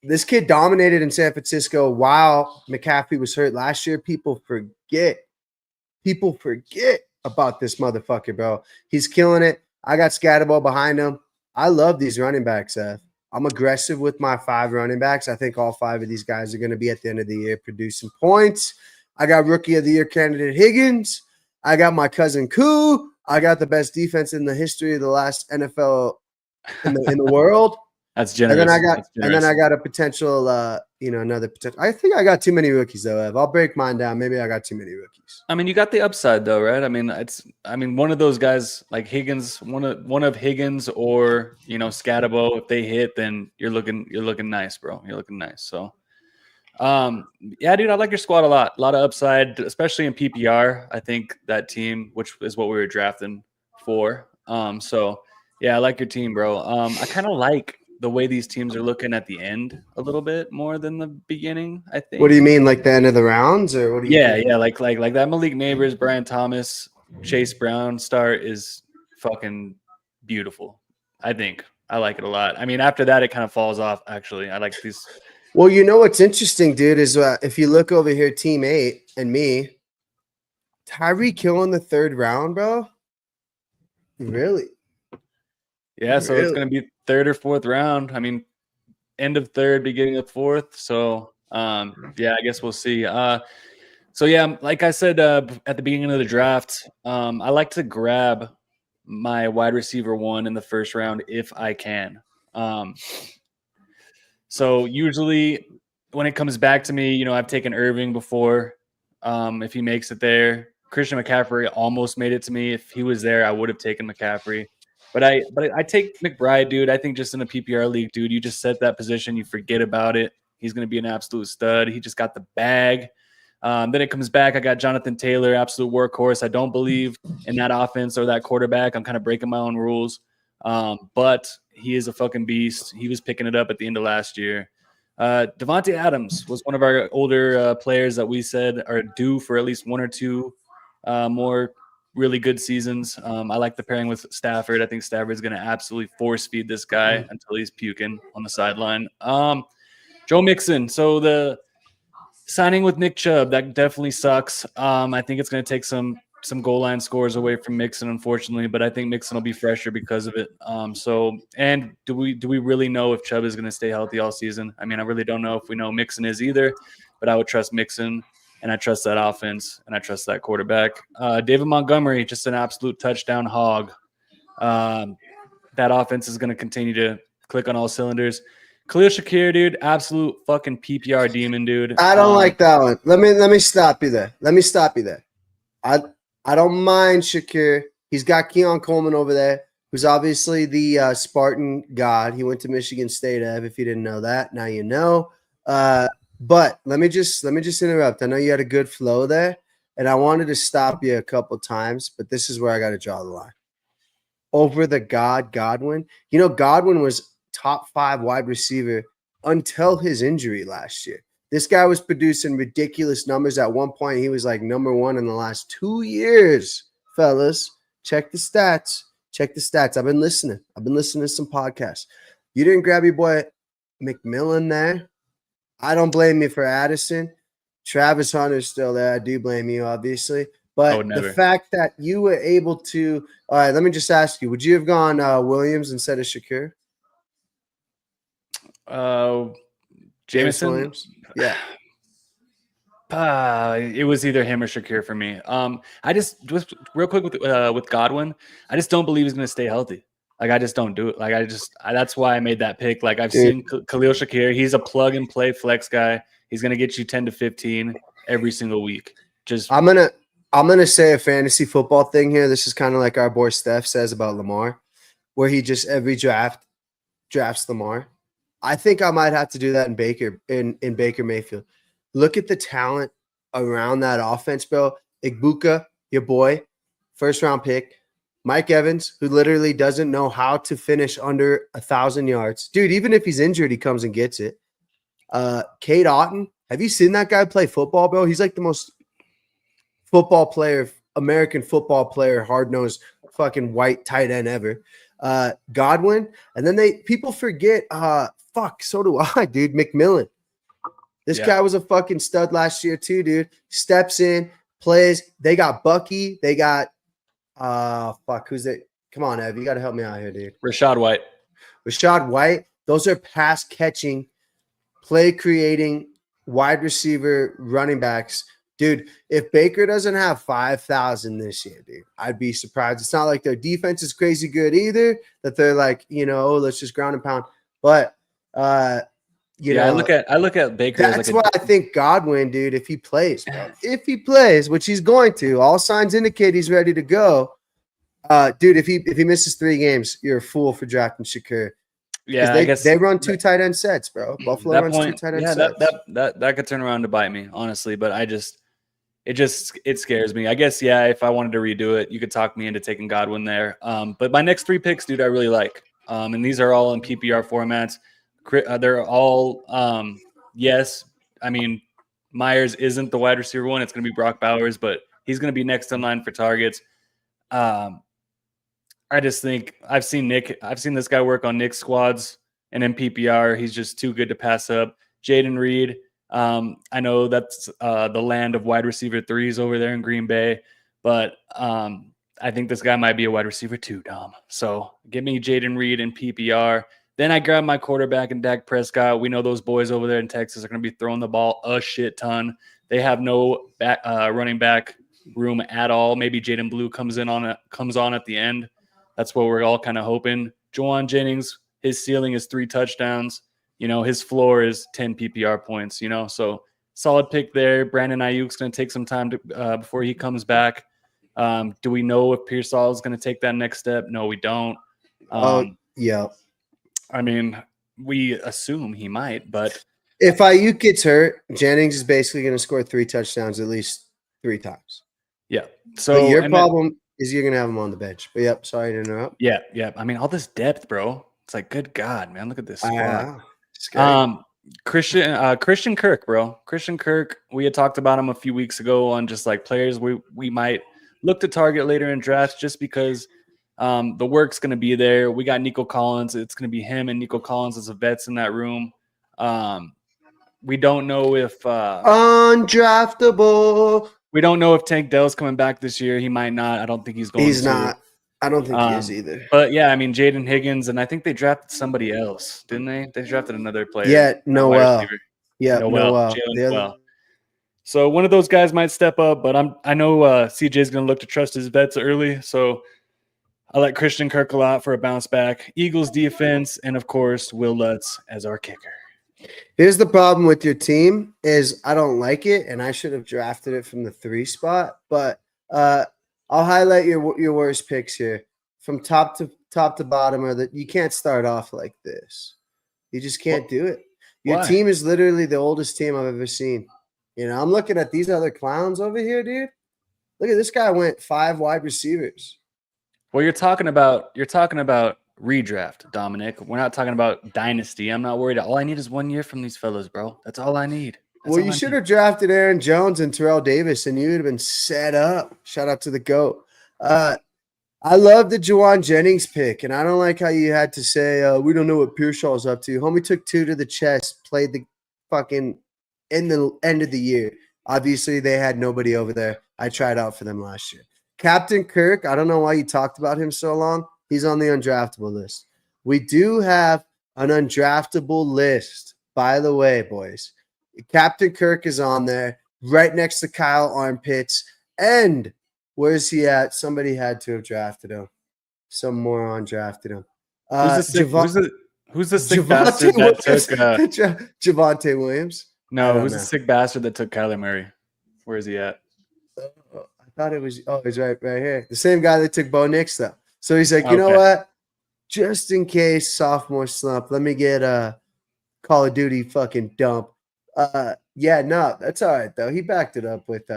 This kid dominated in San Francisco while McCaffrey was hurt last year. People forget about this motherfucker, bro. He's killing it. I got Scatterball behind him. I love these running backs, Seth. I'm aggressive with my 5 running backs. I think all 5 of these guys are going to be at the end of the year producing points. I got Rookie of the Year candidate Higgins. I got my cousin Koo. I got the best defense in the history of the last NFL in the world. That's generous. And then I got a potential, another potential. I think I got too many rookies though, Ev. I'll break mine down. Maybe I got too many rookies. I mean, you got the upside though, right? I mean, one of those guys like Higgins, one of Higgins or Scatterbo, if they hit, then you're looking nice, bro. You're looking nice. So. Yeah, dude, I like your squad a lot of upside, especially in PPR. I think that team, which is what we were drafting for. So yeah, I like your team, bro. I kind of like the way these teams are looking at the end a little bit more than the beginning, I think. What do you mean, like the end of the rounds, or what do you think? Yeah, like that Malik Neighbors, Brian Thomas, Chase Brown start is fucking beautiful. I think I like it a lot. I mean, after that, it kind of falls off. Actually, I like these. Well, you know what's interesting, dude, is if you look over here, Team 8 and me, Tyreek Hill in the 3rd round, bro. Really? Yeah, so it's going to be 3rd or 4th round. I mean, end of 3rd, beginning of 4th. So, yeah, I guess we'll see. So, yeah, like I said at the beginning of the draft, I like to grab my wide receiver 1 in the 1st round if I can. So usually when it comes back to me, I've taken Irving before. If he makes it there, Christian McCaffrey almost made it to me. If he was there, I would have taken McCaffrey. But I take McBride, dude. I think just in a PPR league, dude, you just set that position, you forget about it. He's going to be an absolute stud. He just got the bag. Then it comes back. I got Jonathan Taylor, absolute workhorse. I don't believe in that offense or that quarterback. I'm kind of breaking my own rules. But he is a fucking beast. He was picking it up at the end of last year. Devontae Adams was one of our older players that we said are due for at least 1 or 2 more really good seasons. I like the pairing with Stafford. I think Stafford's going to absolutely force feed this guy until he's puking on the sideline. Joe Mixon. So the signing with Nick Chubb, that definitely sucks. I think it's going to take some goal line scores away from Mixon, unfortunately, but I think Mixon will be fresher because of it. And do we really know if Chubb is going to stay healthy all season? I mean, I really don't know if we know Mixon is either, but I would trust Mixon, and I trust that offense, and I trust that quarterback. David Montgomery, just an absolute touchdown hog. That offense is going to continue to click on all cylinders. Khalil Shakir, dude, absolute fucking PPR demon, dude. I don't like that one. Let me stop you there. I don't mind Shakir. He's got Keon Coleman over there, who's obviously the Spartan god. He went to Michigan State, Ev, if you didn't know that. Now you know. But let me just interrupt. I know you had a good flow there, and I wanted to stop you a couple times, but this is where I got to draw the line. Over the god Godwin. You know, Godwin was top 5 wide receiver until his injury last year. This guy was producing ridiculous numbers. At one point, he was like number 1 in the last 2 years, fellas. Check the stats. I've been listening to some podcasts. You didn't grab your boy McMillan there. I don't blame you for Addison. Travis Hunter's still there. I do blame you, obviously. But the fact that you were able to – all right, let me just ask you. Would you have gone Williams instead of Shakir? Jameson Williams? Yeah. It was either him or Shakir for me. I just real quick with Godwin, I just don't believe he's going to stay healthy. Like, I just don't do it. Like, that's why I made that pick. Like, I've seen Khalil Shakir. He's a plug and play flex guy. He's going to get you 10 to 15 every single week. I'm gonna say a fantasy football thing here. This is kind of like our boy Steph says about Lamar, where he just every draft drafts Lamar. I think I might have to do that in Baker Mayfield. Look at the talent around that offense, bro. Igbuka, your boy, first round pick. Mike Evans, who literally doesn't know how to finish under 1,000 yards. Dude, even if he's injured, he comes and gets it. Cade Otton, have you seen that guy play football, bro? He's like the most football player, American football player, hard-nosed fucking white tight end ever. Godwin, and then people forget, so do I, dude, McMillan. This guy was a fucking stud last year too, dude. Steps in, plays. They got Bucky. They got who's it? Come on, Ev. You got to help me out here, dude. Rashad White. Those are pass catching, play creating, wide receiver running backs. Dude, if Baker doesn't have 5,000 this year, dude, I'd be surprised. It's not like their defense is crazy good either, that they're like, let's just ground and pound. But I look at Baker. That's why I think Godwin, dude, if he plays, which he's going to, all signs indicate he's ready to go. Dude, if he misses 3 games, you're a fool for drafting Shakir. Yeah, I guess they run 2 tight end sets, bro. Buffalo runs 2 tight end sets. That could turn around to bite me, honestly. But it scares me. I guess, if I wanted to redo it, you could talk me into taking Godwin there. But my next 3 picks, dude, I really like. And these are all in PPR formats. They're all yes. I mean, Myers isn't the wide receiver one. It's going to be Brock Bowers, but he's going to be next in line for targets. I just think I've seen this guy work on Nick's squads and in PPR. He's just too good to pass up. Jaden Reed. I know that's the land of wide receiver 3s over there in Green Bay, but I think this guy might be a wide receiver 2, Dom. So give me Jaden Reed in PPR. Then I grab my quarterback and Dak Prescott. We know those boys over there in Texas are going to be throwing the ball a shit ton. They have no running back room at all. Maybe Jaden Blue comes on at the end. That's what we're all kind of hoping. Juwan Jennings, his ceiling is 3 touchdowns. His floor is 10 PPR points. So solid pick there. Brandon Ayuk's going to take some time before he comes back. Do we know if Pearsall is going to take that next step? No, we don't. Yeah. I mean, we assume he might, but if Ayuk gets hurt, Jennings is basically going to score 3 touchdowns at least 3 times. Yeah. So your problem is you're going to have him on the bench. But sorry to interrupt. Yeah. I mean, all this depth, bro. It's like, good God, man, look at this squad. Christian Kirk, bro. Christian Kirk. We had talked about him a few weeks ago on just like players we might look to target later in drafts just because the work's going to be there. We got Nico Collins. It's going to be him and Nico Collins as the vets in that room. We don't know if undraftable. We don't know if Tank Dell's coming back this year. He might not. I don't think he's going. He's not. I don't think he is either. But yeah, I mean, Jaden Higgins, and I think they drafted somebody else, didn't they? They drafted another player. Yeah, Noel. Yeah, Noel. Noel. So one of those guys might step up, but I know CJ's going to look to trust his vets early. So I like Christian Kirk a lot for a bounce back. Eagles defense, and of course, Will Lutz as our kicker. Here's the problem with your team is I don't like it, and I should have drafted it from the 3 spot. But I'll highlight your worst picks here from top to bottom. Or that you can't start off like this. You just can't do it. Your team is literally the oldest team I've ever seen. You know, I'm looking at these other clowns over here, dude. Look at this guy went 5 wide receivers. Well, you're talking about redraft, Dominic. We're not talking about dynasty. I'm not worried. All I need is 1 year from these fellas, bro. That's all I need. Well, you should have drafted Aaron Jones and Terrell Davis, and you would have been set up. Shout out to the GOAT. I love the Juwan Jennings pick, and I don't like how you had to say, we don't know what Pearshaw's up to. Homie took 2 to the chest, played the fucking in the end of the year. Obviously, they had nobody over there. I tried out for them last year. Captain Kirk, I don't know why you talked about him so long. He's on the undraftable list. We do have an undraftable list, by the way, boys. Captain Kirk is on there, right next to Kyle Armpits. And where's he at? Somebody had to have drafted him. Some moron drafted him. Who's the sick bastard that took Javonte Williams? No, who's the sick bastard that took Kyler Murray? Where is he at? I thought it was he's right here. The same guy that took Bo Nix, though. So he's like, you know what? Just in case sophomore slump, let me get a Call of Duty fucking dump. Yeah, no, that's all right, though. He backed it up with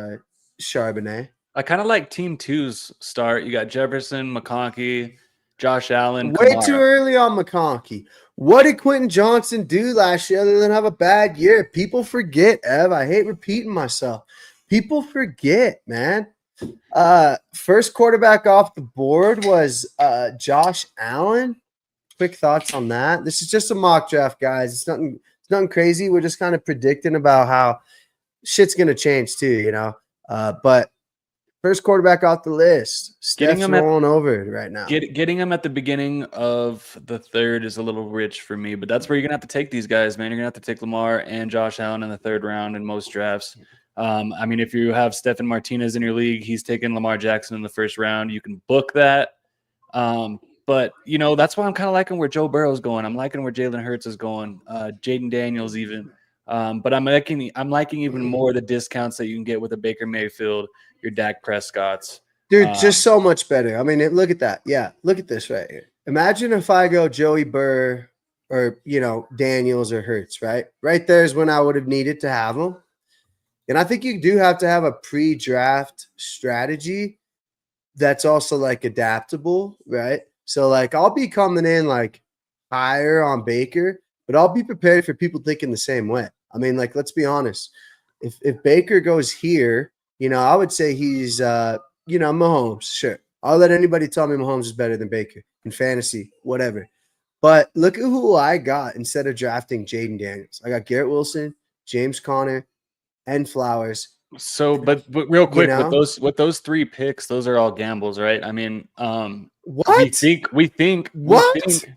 Charbonnet. I kind of like Team 2's start. You got Jefferson, McConkey, Josh Allen. Way Kamara. too early on McConkey. What did Quentin Johnson do last year other than have a bad year? People forget, Ev. I hate repeating myself. People forget, man. First quarterback off the board was Josh Allen. Quick thoughts on that. This is just a mock draft, guys. It's nothing crazy. We're just kind of predicting about how shit's gonna change too, you know. But first quarterback off the list. Steph's rolling over right now. Getting him at the beginning of the 3rd is a little rich for me, but that's where you're gonna have to take these guys, man. You're gonna have to take Lamar and Josh Allen in the 3rd round in most drafts. I mean, if you have Stefan Martinez in your league, he's taking Lamar Jackson in the 1st round. You can book that. But, you know, that's why I'm kind of liking where Joe Burrow's going. I'm liking where Jalen Hurts is going, Jaden Daniels even. But I'm liking even more the discounts that you can get with a Baker Mayfield, your Dak Prescotts. Dude, just so much better. I mean, look at that. Yeah, look at this right here. Imagine if I go Joey Burr or, you know, Daniels or Hurts, right? Right there is when I would have needed to have them. And I think you do have to have a pre-draft strategy that's also like adaptable, right? So like I'll be coming in like higher on Baker, but I'll be prepared for people thinking the same way. I mean, like, let's be honest. If Baker goes here, you know, I would say he's you know, Mahomes, sure. I'll let anybody tell me Mahomes is better than Baker in fantasy, whatever. But look at who I got instead of drafting Jaden Daniels. I got Garrett Wilson, James Conner, and Flowers. So, but real quick, you know? with those 3 picks, those are all gambles, right? I mean, what we think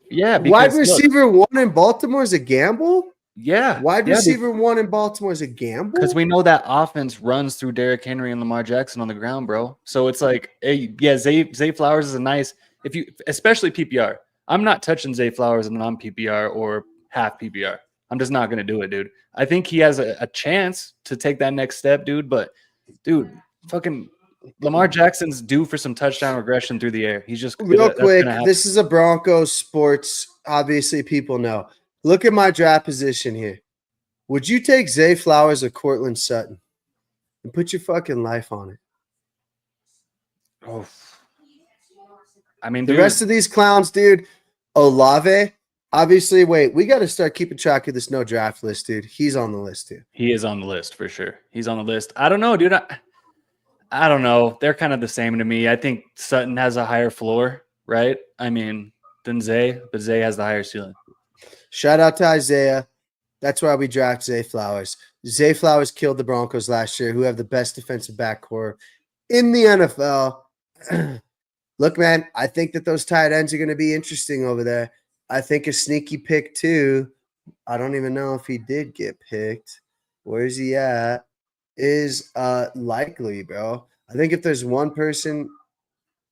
yeah. Wide receiver 1 in Baltimore is a gamble. Yeah, wide receiver 1 in Baltimore is a gamble because we know that offense runs through Derrick Henry and Lamar Jackson on the ground, bro. So it's like, hey, yeah, Zay Flowers is a nice especially PPR. I'm not touching Zay Flowers in non-PPR or half PPR. I'm just not going to do it, dude. I think he has a chance to take that next step, dude. But, dude, fucking Lamar Jackson's due for some touchdown regression through the air. He's just real quick. This is a Broncos sports. Obviously, people know. Look at my draft position here. Would you take Zay Flowers or Cortland Sutton and put your fucking life on it? Oh, I mean, the rest of these clowns, dude. Olave, Obviously, wait, we got to start keeping track of this no draft list, dude. He's on the list too. He is on the list for sure. He's on the list. I don't know, dude. I don't know. They're kind of the same to me. I think Sutton has a higher floor, right? I mean, than Zay, but Zay has the higher ceiling. Shout out to Isaiah. That's why we draft Zay Flowers. Zay Flowers killed the Broncos last year, who have the best defensive backcourt in the NFL. Look, man, I think that those tight ends are going to be interesting over there. I think a sneaky pick too. I don't even know if he did get picked. Where's he at? Is likely, bro. I think if there's one person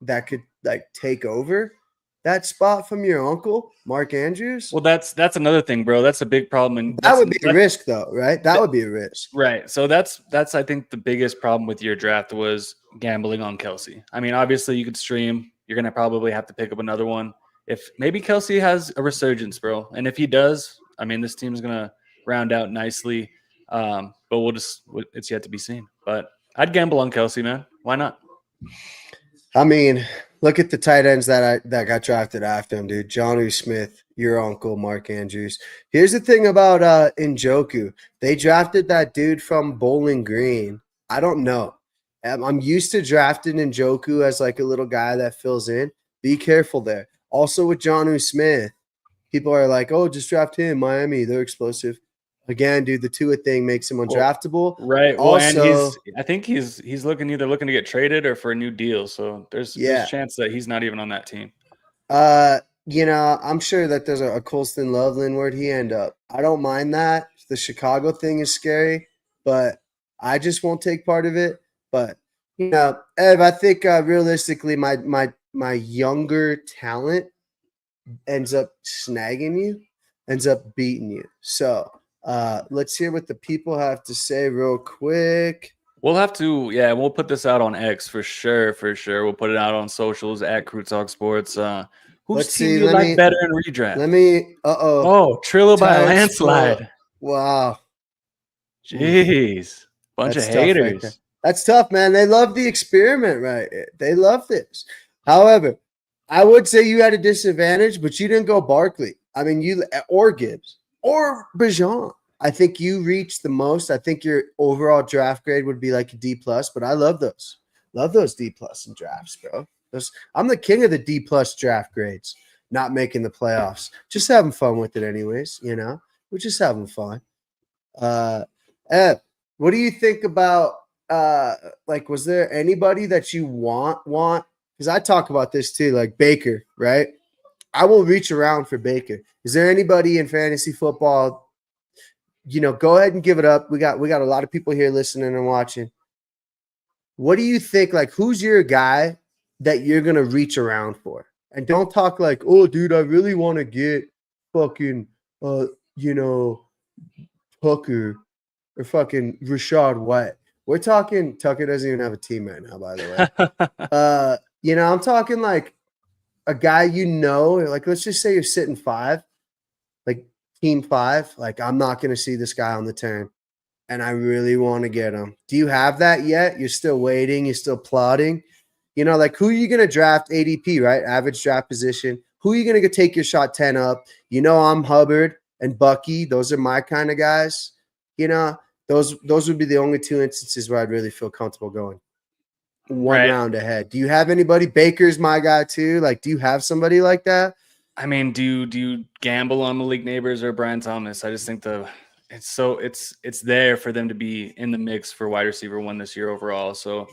that could like take over that spot from your uncle, Mark Andrews. Well, that's another thing, bro. That's a big problem. And that would be a risk, though, right? That would be a risk, right? So that's I think the biggest problem with your draft was gambling on Kelsey. I mean, obviously you could stream. You're gonna probably have to pick up another one. If maybe Kelsey has a resurgence, bro, and if he does, I mean, this team's gonna round out nicely. But it's yet to be seen. But I'd gamble on Kelsey, man. Why not? I mean, look at the tight ends that got drafted after him, dude. Jonnu Smith, your uncle, Mark Andrews. Here's the thing about Njoku. They drafted that dude from Bowling Green. I don't know. I'm used to drafting Njoku as like a little guy that fills in. Be careful there. Also with Jonnu Smith, people are like, oh, just draft him. Miami, they're explosive. Again, dude, the Tua thing makes him undraftable. Right. Well, also, and I think he's looking to get traded or for a new deal. So there's a chance that he's not even on that team. I'm sure that there's a Colston Loveland where'd he end up. I don't mind that. The Chicago thing is scary, but I just won't take part of it. But Ev, I think realistically, my younger talent ends up snagging you, ends up beating you. So. Let's hear what the people have to say real quick. We'll have to, we'll put this out on X for sure. We'll put it out on socials at Crew Talk Sports. Whose team you like better in redraft? Oh, Trillo by a landslide. Wow. Jeez. Bunch of haters. Right, that's tough, man. They love the experiment, right? They love this. However, I would say you had a disadvantage, but you didn't go Barkley. I mean, or Gibbs. Or Bijan. I think you reached the most. I think your overall draft grade would be like a D+, but I love those. Love those D+ in drafts, bro. I'm the king of the D+ draft grades, not making the playoffs. Just having fun with it anyways, We're just having fun. Ed, what do you think about was there anybody that you want? Because I talk about this too, like Baker, right? I will reach around for Baker. Is there anybody in fantasy football? Go ahead and give it up. We got a lot of people here listening and watching. What do you think? Like, who's your guy that you're gonna reach around for? And don't talk like, oh, dude, I really want to get fucking, Tucker or fucking Rashad White. We're talking. Tucker doesn't even have a team right now, by the way. I'm talking like a guy like let's just say you're sitting 5, like team 5. Like, I'm not going to see this guy on the turn, and I really want to get him. Do you have that yet? You're still waiting. You're still plotting. Like who are you going to draft ADP, right? Average draft position. Who are you going to take your shot 10 up? I'm Hubbard and Bucky. Those are my kind of guys. Those would be the only 2 instances where I'd really feel comfortable going one round ahead. Do you have anybody? Baker's my guy too. Like, do you have somebody like that? I mean, do you gamble on Malik Neighbors or Brian Thomas? I just think it's there for them to be in the mix for wide receiver 1 this year overall. So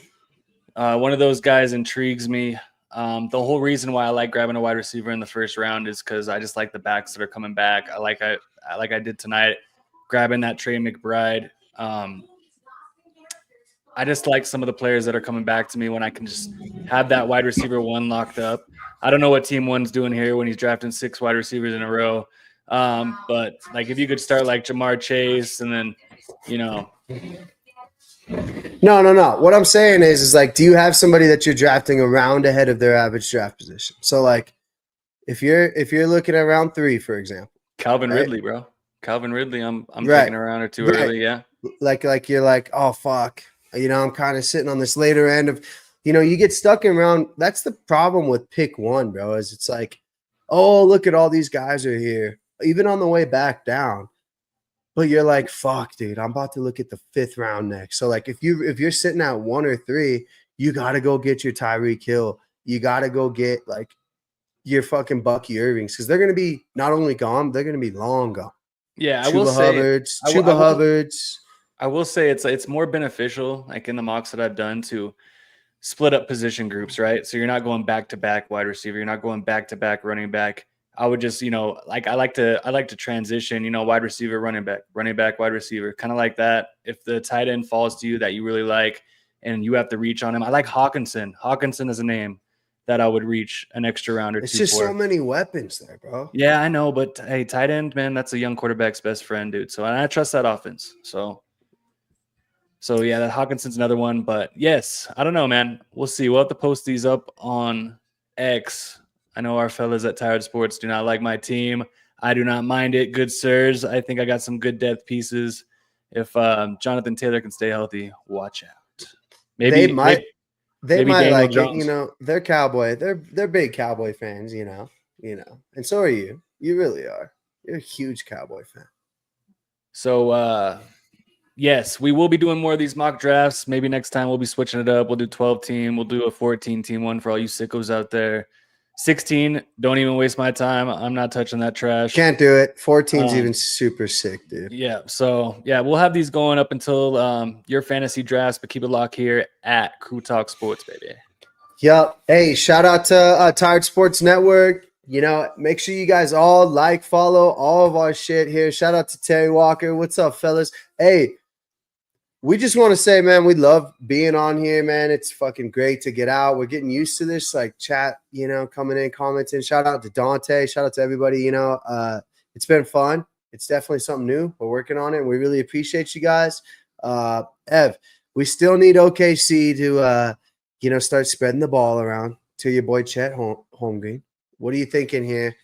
one of those guys intrigues me. The whole reason why I like grabbing a wide receiver in the first round is because I just like the backs that are coming back. I did tonight, grabbing that Trey McBride. I just like some of the players that are coming back to me when I can just have that wide receiver 1 locked up. I don't know what team 1's doing here when he's drafting 6 wide receivers in a row. But like if you could start like Jamar Chase and then, No. What I'm saying is like, do you have somebody that you're drafting a round ahead of their average draft position? So like if you're looking at round 3, for example. Calvin Ridley, bro. Calvin Ridley, I'm taking a round or 2 early, yeah. Like you're like, oh fuck. I'm kind of sitting on this later end of, you get stuck in round. That's the problem with pick 1, bro, is it's like, oh, look at all these guys are here, even on the way back down. But you're like, fuck, dude, I'm about to look at the 5th round next. So like if you're sitting at 1 or 3, you got to go get your Tyreek Hill. You got to go get like your fucking Bucky Irvings, because they're going to be not only gone, they're going to be long gone. Yeah, Chuba Hubbards. I will say it's more beneficial, like in the mocks that I've done, to split up position groups, right? So you're not going back to back wide receiver, you're not going back to back running back. I would just, like I like to transition, wide receiver, running back, wide receiver, kind of like that. If the tight end falls to you that you really like and you have to reach on him, I like Hawkinson. Hawkinson is a name that I would reach an extra round or two. It's just so many weapons there, bro. Yeah, I know, but hey, tight end, man, that's a young quarterback's best friend, dude. So and I trust that offense. So yeah, that Hawkinson's another one. But yes, I don't know, man. We'll see. We'll have to post these up on X. I know our fellas at Tired Sports do not like my team. I do not mind it. Good sirs. I think I got some good depth pieces. If Jonathan Taylor can stay healthy, watch out. They might Daniel like Jones. it. They're Cowboy. They're big Cowboy fans, and so are you. You really are. You're a huge Cowboy fan. So yes, we will be doing more of these mock drafts. Maybe next time we'll be switching it up. We'll do 12 team. We'll do a 14 team one for all you sickos out there. 16, don't even waste my time. I'm not touching that trash. Can't do it. 14's even super sick, dude. Yeah. So, yeah, we'll have these going up until your fantasy drafts, but keep it locked here at Crew Talk Sports, baby. Yep. Hey, shout out to Tired Sports Network. Make sure you guys all like, follow all of our shit here. Shout out to Terry Walker. What's up, fellas? Hey, we just want to say, man, we love being on here, man. It's fucking great to get out. We're getting used to this, like chat, coming in, commenting. Shout out to Dante. Shout out to everybody. It's been fun. It's definitely something new. We're working on it, and we really appreciate you guys. Ev, we still need OKC to, start spreading the ball around to your boy Chet Holmgren. What are you thinking here?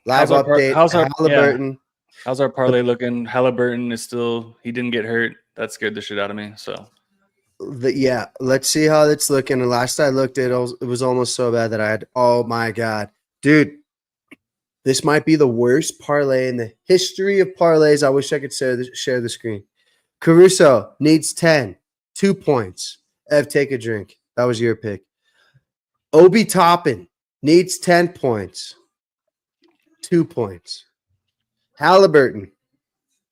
Live update. Halliburton. How's our parlay looking? Halliburton is still – he didn't get hurt. That scared the shit out of me. So, yeah, let's see how it's looking. The last I looked at it, it was almost so bad that I had, oh my God. Dude, this might be the worst parlay in the history of parlays. I wish I could share the screen. Caruso needs 10, 2 points. Ev, take a drink. That was your pick. Obi Toppin needs 10 points, 2 points. Halliburton,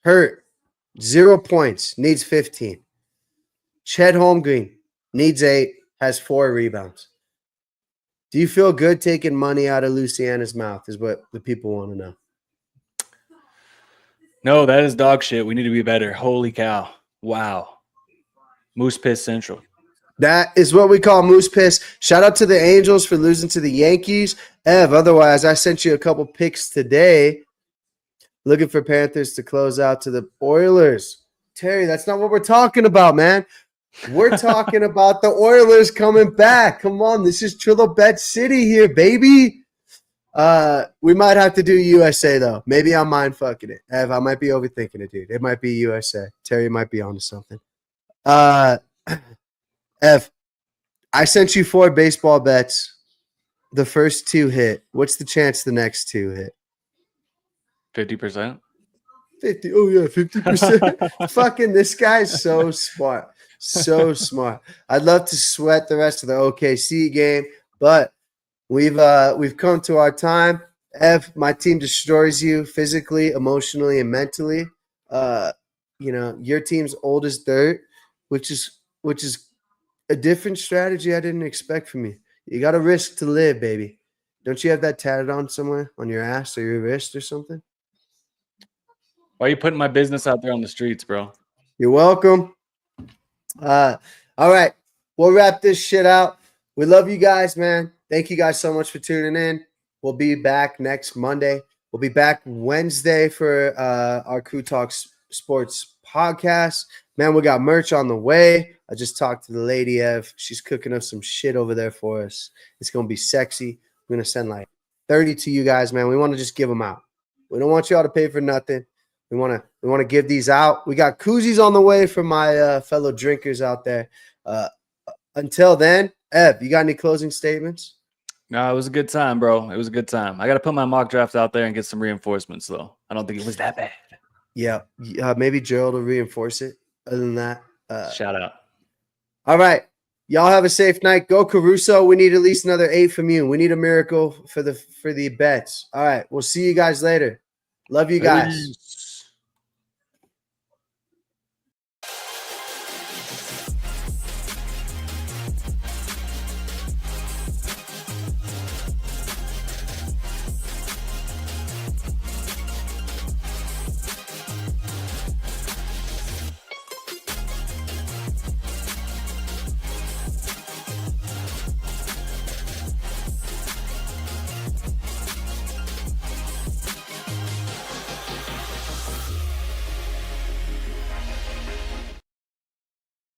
hurt. 0 points, needs 15. Chet Holmgren needs 8, has 4 rebounds. Do you feel good taking money out of Luciana's mouth is what the people want to know. No, that is dog shit. We need to be better. Holy cow. Wow. Moose Piss Central. That is what we call Moose Piss. Shout out to the Angels for losing to the Yankees. Ev, otherwise, I sent you a couple picks today. Looking for Panthers to close out to the Oilers. Terry, that's not what we're talking about, man. We're talking about the Oilers coming back. Come on, this is Trilobet City here, baby. We might have to do USA, though. Maybe I'm mind fucking it. Ev, I might be overthinking it, dude. It might be USA. Terry might be onto something. Ev, I sent you 4 baseball bets. The first 2 hit. What's the chance the next 2 hit? 50%. 50. Oh, yeah, 50%. Fucking this guy's so smart. So smart. I'd love to sweat the rest of the OKC game, but we've come to our time. Ev, my team destroys you physically, emotionally, and mentally. Your team's old as dirt, which is a different strategy I didn't expect from you. You got to risk to live, baby. Don't you have that tatted on somewhere on your ass or your wrist or something? Why are you putting my business out there on the streets, bro? You're welcome. All right. We'll wrap this shit out. We love you guys, man. Thank you guys so much for tuning in. We'll be back next Monday. We'll be back Wednesday for our Crew Talks Sports podcast. Man, we got merch on the way. I just talked to the lady, Ev. She's cooking up some shit over there for us. It's going to be sexy. We're going to send like 30 to you guys, man. We want to just give them out. We don't want y'all to pay for nothing. We want to give these out. We got koozies on the way for my fellow drinkers out there. Until then, Ev, you got any closing statements? No, it was a good time, bro. It was a good time. I got to put my mock draft out there and get some reinforcements, though. I don't think it was that bad. Yeah. Maybe Gerald will reinforce it. Other than that, Shout out. all right. Y'all have a safe night. Go Caruso. We need at least another 8 from you. We need a miracle for the bets. All right. We'll see you guys later. Love you guys. Peace.